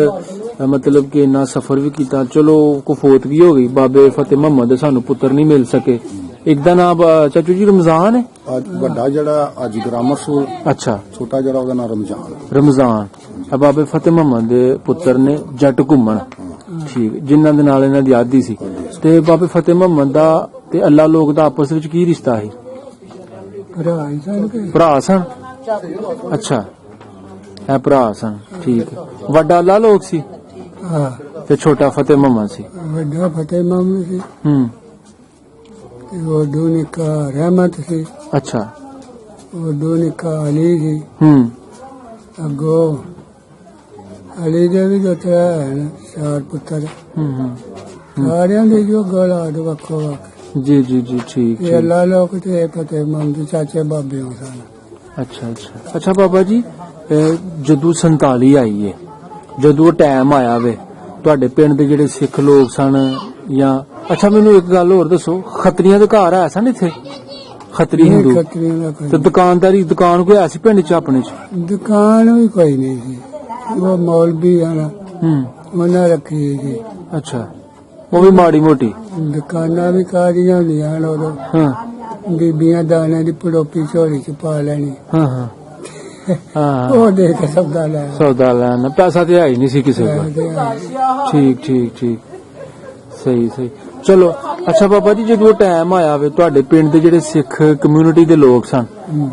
ਮਤਲਬ ਕਿ ਇੰਨਾ ਸਫ਼ਰ ਵੀ ਕੀਤਾ। ਚਲੋ ਕੋ ਫੋਤ ਵੀ ਹੋ ਗਈ, ਬਾਬੇ ਫਤਿਹ ਮੁਹੰਮਦ ਦੇ ਸਾਨੂੰ ਪੁੱਤਰ ਨਹੀਂ ਮਿਲ ਸਕੇ। ਇੱਕ ਦਾ ਨਾਮ ਚਾਚੂ ਜੀ ਰਮਜ਼ਾਨ ਹੈ, ਅੱਜ ਵੱਡਾ ਜਿਹੜਾ ਅੱਜ ਗ੍ਰਾਮਰ ਸਕੂਲ, ਅੱਛਾ ਛੋਟਾ ਜਿਹੜਾ ਉਹਦਾ ਨਾਮ ਰਮਜ਼ਾਨ। ਰਮਜ਼ਾਨ ਬਾਬੇ ਫਤਿਹ ਮੁਹੰਮਦ ਦੇ ਪੁੱਤਰ ਨੇ ਜੱਟ ਘੁੰਮਣ, ਠੀਕ, ਜਿਨ੍ਹਾਂ ਦੇ ਨਾਲ ਇਹਨਾਂ ਦੀ ਆਦੀ ਸੀ। ਤੇ ਬਾਬੇ ਫਤਿਹ ਮੁਹੰਮਦ ਦਾ ਤੇ ਅੱਲਾ ਲੋਕ ਦਾ ਆਪਸ ਵਿੱਚ ਕੀ ਰਿਸ਼ਤਾ ਸੀ? ਭਰਾ ਸਨ। ਅੱਛਾ ਇਹ ਭਰਾ ਸਨ, ਠੀਕ ਹੈ। ਵੱਡਾ ਅੱਲਾ ਲੋਕ ਸੀ ਹਾਂ ਤੇ ਛੋਟਾ ਫਤਿਹ ਮੁਹੰਮਦ ਸੀ। ਵੱਡਾ ਫਤਿਹ ਮੁਹੰਮਦ ਸੀ ਹੂੰ ਉਹ ਨਿੱਕਾ ਰਹਿਮਤ ਸੀ। ਅੱਛਾ ਉਹ ਨਿੱਕਾ ਅਲੀ ਸੀ। ਹੂੰ ਅੱਗੋਂ ਅਲੀ ਦੇ ਵੀ ਜੋ 4 ਪੁੱਤਰ ਹੂੰ ਸਾਰਿਆਂ ਦੇ ਜੋ ਗਲਾਦ ਵੱਖੋ ਵੱਖ। ਜੀ ਜੀ ਜੀ ਠੀਕ ਇਹ ਅੱਲਾ ਲੋਕ ਤੇ ਫਤਿਹ ਮੁਹੰਮਦ ਚਾਚੇ ਬਾਬੇ ਸਨ। ਅੱਛਾ ਅੱਛਾ ਅੱਛਾ ਬਾਬਾ ਜੀ ਜਦੋਂ 47 ਆਈ ਹੈ, ਜਦੋਂ ਟਾਈਮ ਆਇਆ ਵੇ ਤੁਹਾਡੇ ਪਿੰਡ ਦੇ ਜਿਹੜੇ ਸਿੱਖ ਲੋਕ ਸਨ ਜਾਂ ਅੱਛਾ ਮੈਨੂੰ ਇੱਕ ਗੱਲ ਹੋਰ ਦੱਸੋ, ਖੱਤਰੀਆਂ ਦੇ ਘਰ ਆਇਆ ਸਨ ਇੱਥੇ? ਖੱਤਰੀ ਹਿੰਦੂ ਖੱਤਰੀਆਂ ਦਾ ਕੋਈ ਤੇ ਦੁਕਾਨ ਕੋਈ ਐਸੀ ਪਿੰਡ ਚ ਆਪਣੇ ਚ? ਦੁਕਾਨ ਵੀ ਕੋਈ ਨਹੀਂ ਸੀ। ਉਹ ਮੌਲਵੀ ਹਨ ਹੂੰ ਉਹਨਾਂ ਰੱਖੀ ਸੀ। ਅੱਛਾ ਉਹ ਵੀ ਮਾੜੀ ਮੋਟੀ ਦੁਕਾਨਾਂ ਵੀ ਕਾਰੀਆਂ ਹੁੰਦੀਆਂ ਹਨ ਉਦੋਂ। ਹਾਂ ਬੀਬੀਆਂ ਦਾਣੇ ਦੀ ਪੜੋਪੀ ਝੋਲੀ ਚ ਪਾ ਲੈਣੀ, ਹਾਂ ਹਾਂ ਹਾਂ ਉਹ ਦੇ ਕੇ ਸੌਦਾ ਲੈ ਸੌਦਾ ਲੈਣਾ, ਪੈਸਾ ਤੇ ਹੈ ਹੀ ਨਹੀਂ ਸੀ ਕਿਸੇ ਕੋਲ। ਠੀਕ ਠੀਕ ਠੀਕ ਸਹੀ ਸਹੀ ਚਲੋ। ਅੱਛਾ ਬਾਬਾ ਜੀ ਜਦੋਂ ਟਾਈਮ ਆਇਆ ਵੇ ਤੁਹਾਡੇ ਪਿੰਡ ਦੇ ਜਿਹੜੇ ਸਿੱਖ ਕਮਿਊਨਿਟੀ ਦੇ ਲੋਕ ਸਨ,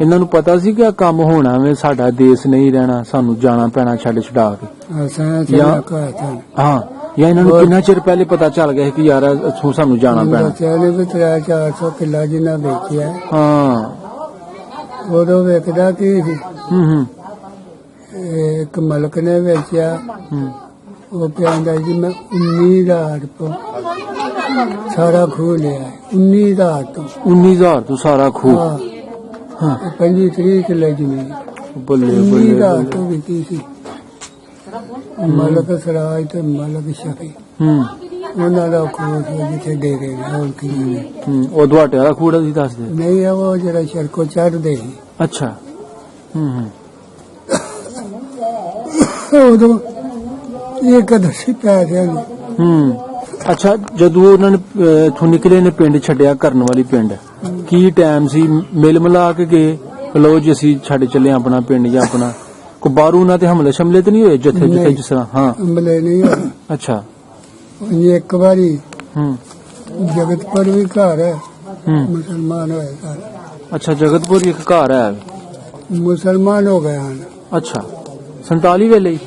ਇਹਨਾਂ ਨੂੰ ਪਤਾ ਸੀ ਕਿ ਆ ਕੰਮ ਹੋਣਾ ਵੇ, ਸਾਡਾ ਦੇਸ਼ ਨਹੀਂ ਰਹਿਣਾ, ਸਾਨੂੰ ਜਾਣਾ ਪੈਣਾ ਛੱਡ ਛਡਾ ਕੇ? ਹਾਂ ਜਾਂ ਇਹਨਾਂ ਨੂੰ ਕਿੰਨਾ ਚਿਰ ਪਹਿਲੇ ਪਤਾ ਚੱਲ ਗਿਆ ਕਿ ਯਾਰ ਇੱਥੋਂ ਸਾਨੂੰ ਜਾਣਾ ਪੈਣਾ? 300-400 ਕਿੱਲਾ ਜਿੰਨਾ ਵੇਚਿਆ। ਹਾਂ ਉਦੋਂ ਵੇਖਦਾ ਕੀ ਸੀ, ਹੂੰ ਇੱਕ ਮਲਕ ਨੇ ਵੇਚਿਆ। ਹੂੰ ਉਹ ਕਹਿੰਦਾ ਜੀ ਮੈਂ 19,000 ਤੋਂ ਸਾਰਾ ਖੂਹ ਲਿਆ। 19,000 ਤੋਂ 19,000 ਤੋਂ ਸਾਰਾ ਖੂਹ? ਹਾਂ 25-30 ਕਿੱਲੇ ਜ਼ਮੀਨ ਬੱਲੇ 19,000 ਤੋਂ ਵਿਕੀ ਸੀ। ਮਲਕ ਸਰਾਜ ਤੇ ਮਲਕ ਸ਼ਫੀ ਹੂੰ ਉਹਨਾਂ ਦਾ ਖੂਹ ਸੀ ਜਿੱਥੇ ਡੇਰੇ ਨੇ। ਹੋਰ ਕੀ ਉਹ ਦੁਆਟੇ ਵਾਲਾ ਖੂੜਾ ਸੀ ਦੱਸਦੇ? ਨਹੀਂ ਉਹ ਜਿਹੜਾ ਸੜਕੋਂ ਚੜ੍ਹਦੇ ਸੀ। ਅੱਛਾ ਹੂੰ ਉਦੋਂ ਇਹ ਕਦਸੀ ਪੈ ਗਿਆ। ਅੱਛਾ ਜਦੋਂ ਉਹਨਾਂ ਨੇ ਇੱਥੋਂ ਨਿਕਲੇ ਨੇ ਪਿੰਡ ਛੱਡਿਆ ਕਰਨ ਵਾਲੀ ਪਿੰਡ, ਕੀ ਟਾਈਮ ਸੀ? ਮਿਲ ਮਿਲਾ ਕੇ ਗਏ ਲੋ ਜੀ ਅਸੀਂ ਛੱਡ ਚੱਲੇ ਆਪਣਾ ਪਿੰਡ ਜਾਂ ਆਪਣਾ ਕੋ ਬਾਹਰੋਂ ਉਹਨਾਂ ਤੇ ਹਮਲੇ ਸ਼ਮਲੇ ਤੇ ਨਹੀਂ ਹੋਏ ਜਿੱਥੇ ਜਿੱਥੇ ਜਿਸ ਤਰ੍ਹਾਂ? ਹਾਂ ਹਮਲੇ ਨਹੀਂ ਹੋਏ। ਅੱਛਾ ਇੱਕ ਵਾਰੀ ਹੂੰ ਜਗਤਪੁਰ ਵੀ ਘਰ ਹੈ, ਹੂੰ ਮੁਸਲਮਾਨ ਹੋਏ ਘਰ। ਅੱਛਾ ਜਗਤਪੁਰ ਇੱਕ ਘਰ ਹੈ, ਮੁਸਲਮਾਨ ਹੋ ਗਏ ਹਨ। ਅੱਛਾ 47 ਵੇਲੇ ਹੀ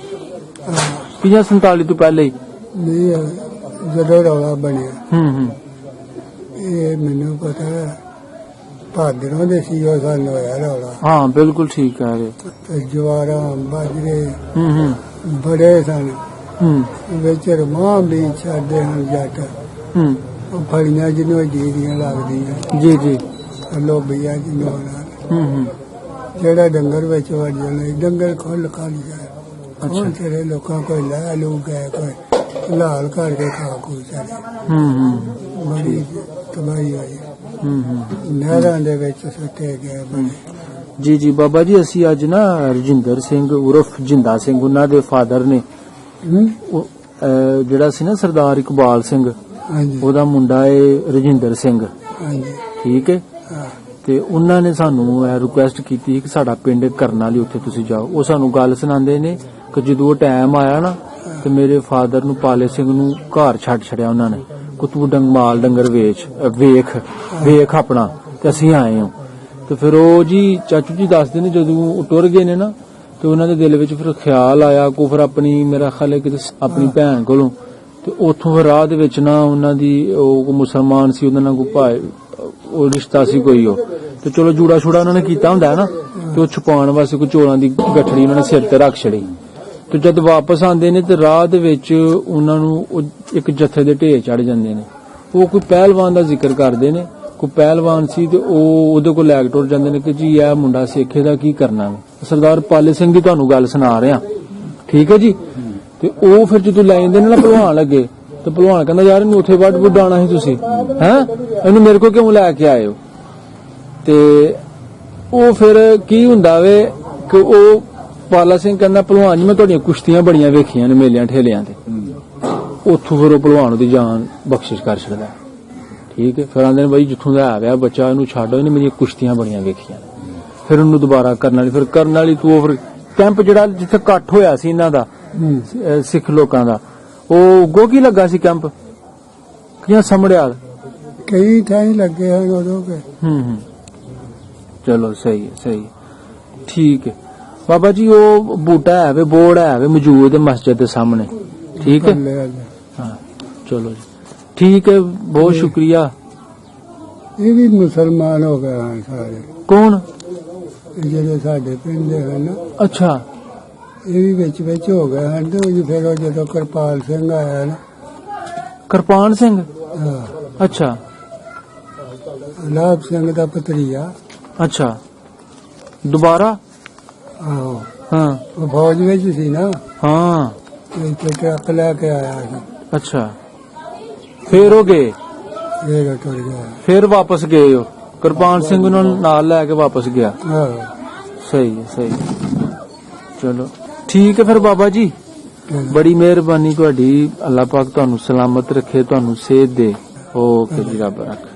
ਜਾਂ 47 ਤੋਂ ਪਹਿਲੇ ਹੀ? ਨਹੀਂ ਜਦੋਂ ਰੌਲਾ ਬਣਿਆ ਹੂੰ ਇਹ ਮੈਨੂੰ ਪਤਾ ਹੈ, ਭਾਦਰੋਂ ਦੇ ਸੀ ਉਹ ਸਾਨੂੰ ਹੋਇਆ ਰੌਲਾ। ਹਾਂ ਬਿਲਕੁਲ ਠੀਕ ਹੈ। ਤੇ ਜਵਾਰਾਂ ਬਾਜਰੇ ਹੂੰ ਬੜੇ ਸਨ ਹੂੰ ਵਿੱਚ ਰਮਾਂ ਵੀ ਛੱਡਦੇ ਹਨ ਜੱਟ। ਹੂੰ ਉਹ ਫੜੀਆਂ ਜਿਹਨੂੰ ਜੀਰੀਆਂ ਲੱਗਦੀਆਂ ਜੀ ਜੀ ਲੋਬੀਆਂ ਜਿਹਨੂੰ ਹੂੰ ਜਿਹੜਾ ਡੰਗਰ ਵਿੱਚ ਵੜ ਜਾਂਦੇ ਡੰਗਰ ਖੁੱਲ ਖਾ ਲਿਆ। ਅੱਛਾ ਤੇਰੇ ਲੋਕਾਂ ਕੋਈ ਲੈ ਲੂ ਗਏ, ਕੋਈ ਲਾਲ ਕਰਕੇ ਖਾ ਖੂ ਚਲੇ। ਬੜੀ ਤਬਾਹੀ ਹੋਈ। ਨਹਿਰਾਂ ਦੇ ਵਿੱਚ ਸੁੱਟੇ ਗਏ ਬੜੇ। ਜੀ ਜੀ ਬਾਬਾ ਜੀ ਅਸੀਂ ਅੱਜ ਨਾ ਰਜਿੰਦਰ ਸਿੰਘ ਉਰਫ ਜਿੰਦਾ ਸਿੰਘ, ਉਹਨਾਂ ਦੇ ਫਾਦਰ ਨੇ ਜਿਹੜਾ ਸੀ ਨਾ ਸਰਦਾਰ ਇਕਬਾਲ ਸਿੰਘ, ਹਾਂਜੀ ਉਹਦਾ ਮੁੰਡਾ ਹੈ ਰਜਿੰਦਰ ਸਿੰਘ, ਹਾਂਜੀ ਠੀਕ ਹੈ। ਤੇ ਉਹਨਾਂ ਨੇ ਸਾਨੂੰ ਰਿਕੁਐਸਟ ਕੀਤੀ ਕਿ ਸਾਡਾ ਪਿੰਡ ਕਰਨ ਵਾਲੀ ਉੱਥੇ ਤੁਸੀਂ ਜਾਓ। ਉਹ ਸਾਨੂੰ ਗੱਲ ਸੁਣਾਉਂਦੇ ਨੇ ਕਿ ਜਦੋਂ ਟਾਈਮ ਆਇਆ ਨਾ ਤੇ ਮੇਰੇ ਫਾਦਰ ਨੂੰ ਪਾਲੇ ਸਿੰਘ ਨੂੰ ਘਰ ਛੱਡ ਛੜਿਆ ਉਹਨਾਂ ਨੇ ਕਿ ਤੂੰ ਮਾਲ ਡੰਗਰ ਵੇਖ ਆਪਣਾ ਤੇ ਅਸੀਂ ਆਏ ਹਾਂ। ਤੇ ਫਿਰ ਉਹ ਜੀ ਚਾਚੂ ਜੀ ਦੱਸਦੇ ਨੇ ਜਦੋਂ ਉਹ ਟੁਰ ਗਏ ਨੇ ਨਾ ਤੇ ਉਹਨਾਂ ਦੇ ਦਿਲ ਵਿੱਚ ਫਿਰ ਖਿਆਲ ਆਇਆ ਕੋ ਫਿਰ ਆਪਣੀ ਮੇਰਾ ਖਿਆਲ ਹੈ ਕਿ ਆਪਣੀ ਭੈਣ ਕੋਲੋਂ ਤੇ ਉੱਥੋਂ ਫਿਰ ਰਾਹ ਦੇ ਵਿੱਚ ਨਾ ਉਹਨਾਂ ਦੀ ਉਹ ਮੁਸਲਮਾਨ ਸੀ ਉਹਨਾਂ ਨਾਲ ਕੋਈ ਭਾਈ ਉਹ ਰਿਸ਼ਤਾ ਸੀ ਕੋਈ ਉਹ ਤੇ ਚਲੋ ਜੂੜਾ ਛੂੜਾ ਉਹਨਾਂ ਨੇ ਕੀਤਾ ਹੁੰਦਾ ਹੈ ਨਾ ਤੇ ਉਹ ਛੁਪਾਉਣ ਵਾਸਤੇ ਕੋਈ ਚੋਲਾਂ ਦੀ ਗੱਠੜੀ ਉਹਨਾਂ ਨੇ ਸਿਰ ਤੇ ਰੱਖ ਛੜੀ ਤੇ ਜਦ ਵਾਪਸ ਆਉਂਦੇ ਨੇ ਤੇ ਰਾਹ ਦੇ ਵਿੱਚ ਉਹਨਾਂ ਨੂੰ ਉਹ ਇੱਕ ਜੱਥੇ ਦੇ ਢੇਰ ਚੜ ਜਾਂਦੇ ਨੇ। ਉਹ ਕੋਈ ਪਹਿਲਵਾਨ ਦਾ ਜ਼ਿਕਰ ਕਰਦੇ ਨੇ, ਕੋਈ ਪਹਿਲਵਾਨ ਸੀ ਤੇ ਉਹ ਉਹਦੇ ਕੋਲ ਲੈ ਕੇ ਟੁਰ ਜਾਂਦੇ ਨੇ ਕਿ ਜੀ ਇਹ ਮੁੰਡਾ ਸਿੱਖੇ ਦਾ ਕੀ ਕਰਨਾ ਵਾ। ਸਰਦਾਰ ਪਾਲੇ ਸਿੰਘ ਦੀ ਤੁਹਾਨੂੰ ਗੱਲ ਸੁਣਾ ਰਿਹਾ, ਠੀਕ ਹੈ ਜੀ। ਤੇ ਉਹ ਫਿਰ ਜਦੋਂ ਲੈ ਜਾਂਦੇ ਨੇ ਨਾ ਭਲਵਾਨ ਲੱਗੇ ਤੇ ਭਲਵਾਨ ਕਹਿੰਦਾ ਯਾਰ ਇਹਨੂੰ ਉੱਥੇ ਵੱਢ ਵੁੱਡਾਣਾ ਸੀ ਤੁਸੀਂ, ਹੈਂ ਇਹਨੂੰ ਮੇਰੇ ਕੋਲ ਕਿਉਂ ਲੈ ਕੇ ਆਏ ਹੋ। ਤੇ ਉਹ ਫਿਰ ਕੀ ਹੁੰਦਾ ਵੇ ਕਿ ਉਹ ਪਾਲਾ ਸਿੰਘ ਕਹਿੰਦਾ ਭਲਵਾਨ ਜੀ ਮੈਂ ਤੁਹਾਡੀਆਂ ਕੁਸ਼ਤੀਆਂ ਬੜੀਆਂ ਵੇਖੀਆਂ ਨੇ ਮੇਲਿਆਂ ਠੇਲਿਆਂ ਤੇ। ਉੱਥੋਂ ਫਿਰ ਉਹ ਭਲਵਾਨ ਦੀ ਜਾਨ ਬਖਸ਼ਿਸ਼ ਕਰ ਛੱਡਦਾ, ਠੀਕ ਹੈ। ਫਿਰ ਆਂਦੇ ਨੇ ਬਾਈ ਜਿੱਥੋਂ ਦਾ ਆਇਆ ਬੱਚਾ ਇਹਨੂੰ ਛੱਡੋ, ਇਹਨੇ ਮੇਰੀਆਂ ਕੁਸ਼ਤੀਆਂ ਬੜੀਆਂ ਵੇਖੀਆਂ ਨੇ। ਫਿਰ ਉਹਨੂੰ ਦੁਬਾਰਾ ਕਰਨ ਵਾਲੀ ਫਿਰ ਕਰਨ ਵਾਲੀ ਤੂੰ ਫਿਰ ਕੈਂਪ ਜਿਹੜਾ ਜਿੱਥੇ ਇਕੱਠ ਹੋਇਆ ਸੀ ਇਹਨਾਂ ਦਾ ਸਿੱਖ ਲੋਕਾਂ ਦਾ ਉਹ ਗੋਗੀ ਲੱਗਾ ਸੀ ਕੈਂਪ ਕਿਆਂ ਸਮੜਿਆਲ ਕਈ ਥਾਂ ਲੱਗੇ ਹਨ ਉਦੋਂ ਕੇ। ਚਲੋ ਸਹੀ ਹੈ, ਸਹੀ ਹੈ, ਠੀਕ ਹੈ ਬਾਬਾ ਜੀ। ਉਹ ਬੂਟਾ ਹੈ ਵੇ ਬੋਰਡ ਹੈ ਵੇ ਮੌਜੂਦ ਹੈ ਮਸਜਿਦ ਦੇ ਸਾਹਮਣੇ, ਠੀਕ ਹੈ। ਹਾਂ ਚਲੋ ਜੀ ਠੀਕ ਹੈ, ਬਹੁਤ ਸ਼ੁਕਰੀਆ। ਇਹ ਵੀ ਮੁਸਲਮਾਨ ਹੋ ਗਏ ਹਨ ਸਾਰੇ। ਕੌਣ? ਜਿਹੜੇ ਸਾਡੇ ਪਿੰਡ ਦੇ ਹਨ। ਅੱਛਾ ਇਹ ਵੀ ਵਿੱਚ ਹੋ ਗਏ ਹਨ ਤੇ ਉਹ ਫਿਰ ਜਦੋਂ ਕਿਰਪਾਲ ਸਿੰਘ ਆਇਆ ਨਾ। ਕਿਰਪਾਨ ਸਿੰਘ? ਹਾਂ ਅੱਛਾ ਲਾਭ ਸਿੰਘ ਦਾ ਭਤਰੀਆ। ਅੱਛਾ ਦੁਬਾਰਾ? ਆਹੋ ਹਾਂ ਉਹ ਫੌਜ ਵਿੱਚ ਸੀ ਨਾ। ਹਾਂ ਤੇ ਟਰੱਕ ਲੈ ਕੇ ਆਇਆ ਸੀ। ਅੱਛਾ ਫੇਰ ਉਹ ਗਏ, ਫੇਰ ਟੁਰ ਗਿਆ। ਫੇਰ ਵਾਪਸ ਗਏ ਉਹ ਕਿਰਪਾਨ ਸਿੰਘ ਨੂੰ ਨਾਲ ਲੈ ਕੇ ਵਾਪਸ ਗਿਆ। ਆਹੋ ਸਹੀ ਹੈ, ਸਹੀ ਹੈ। ਚਲੋ ਠੀਕ ਹੈ ਫਿਰ ਬਾਬਾ ਜੀ, ਬੜੀ ਮਿਹਰਬਾਨੀ ਤੁਹਾਡੀ। ਅੱਲਾਹ ਪਾਕ ਤੁਹਾਨੂੰ ਸਲਾਮਤ ਰੱਖੇ, ਤੁਹਾਨੂੰ ਸਿਹਤ ਦੇ। ਓਕੇ ਜੀ, ਰੱਬ ਰੱਖ।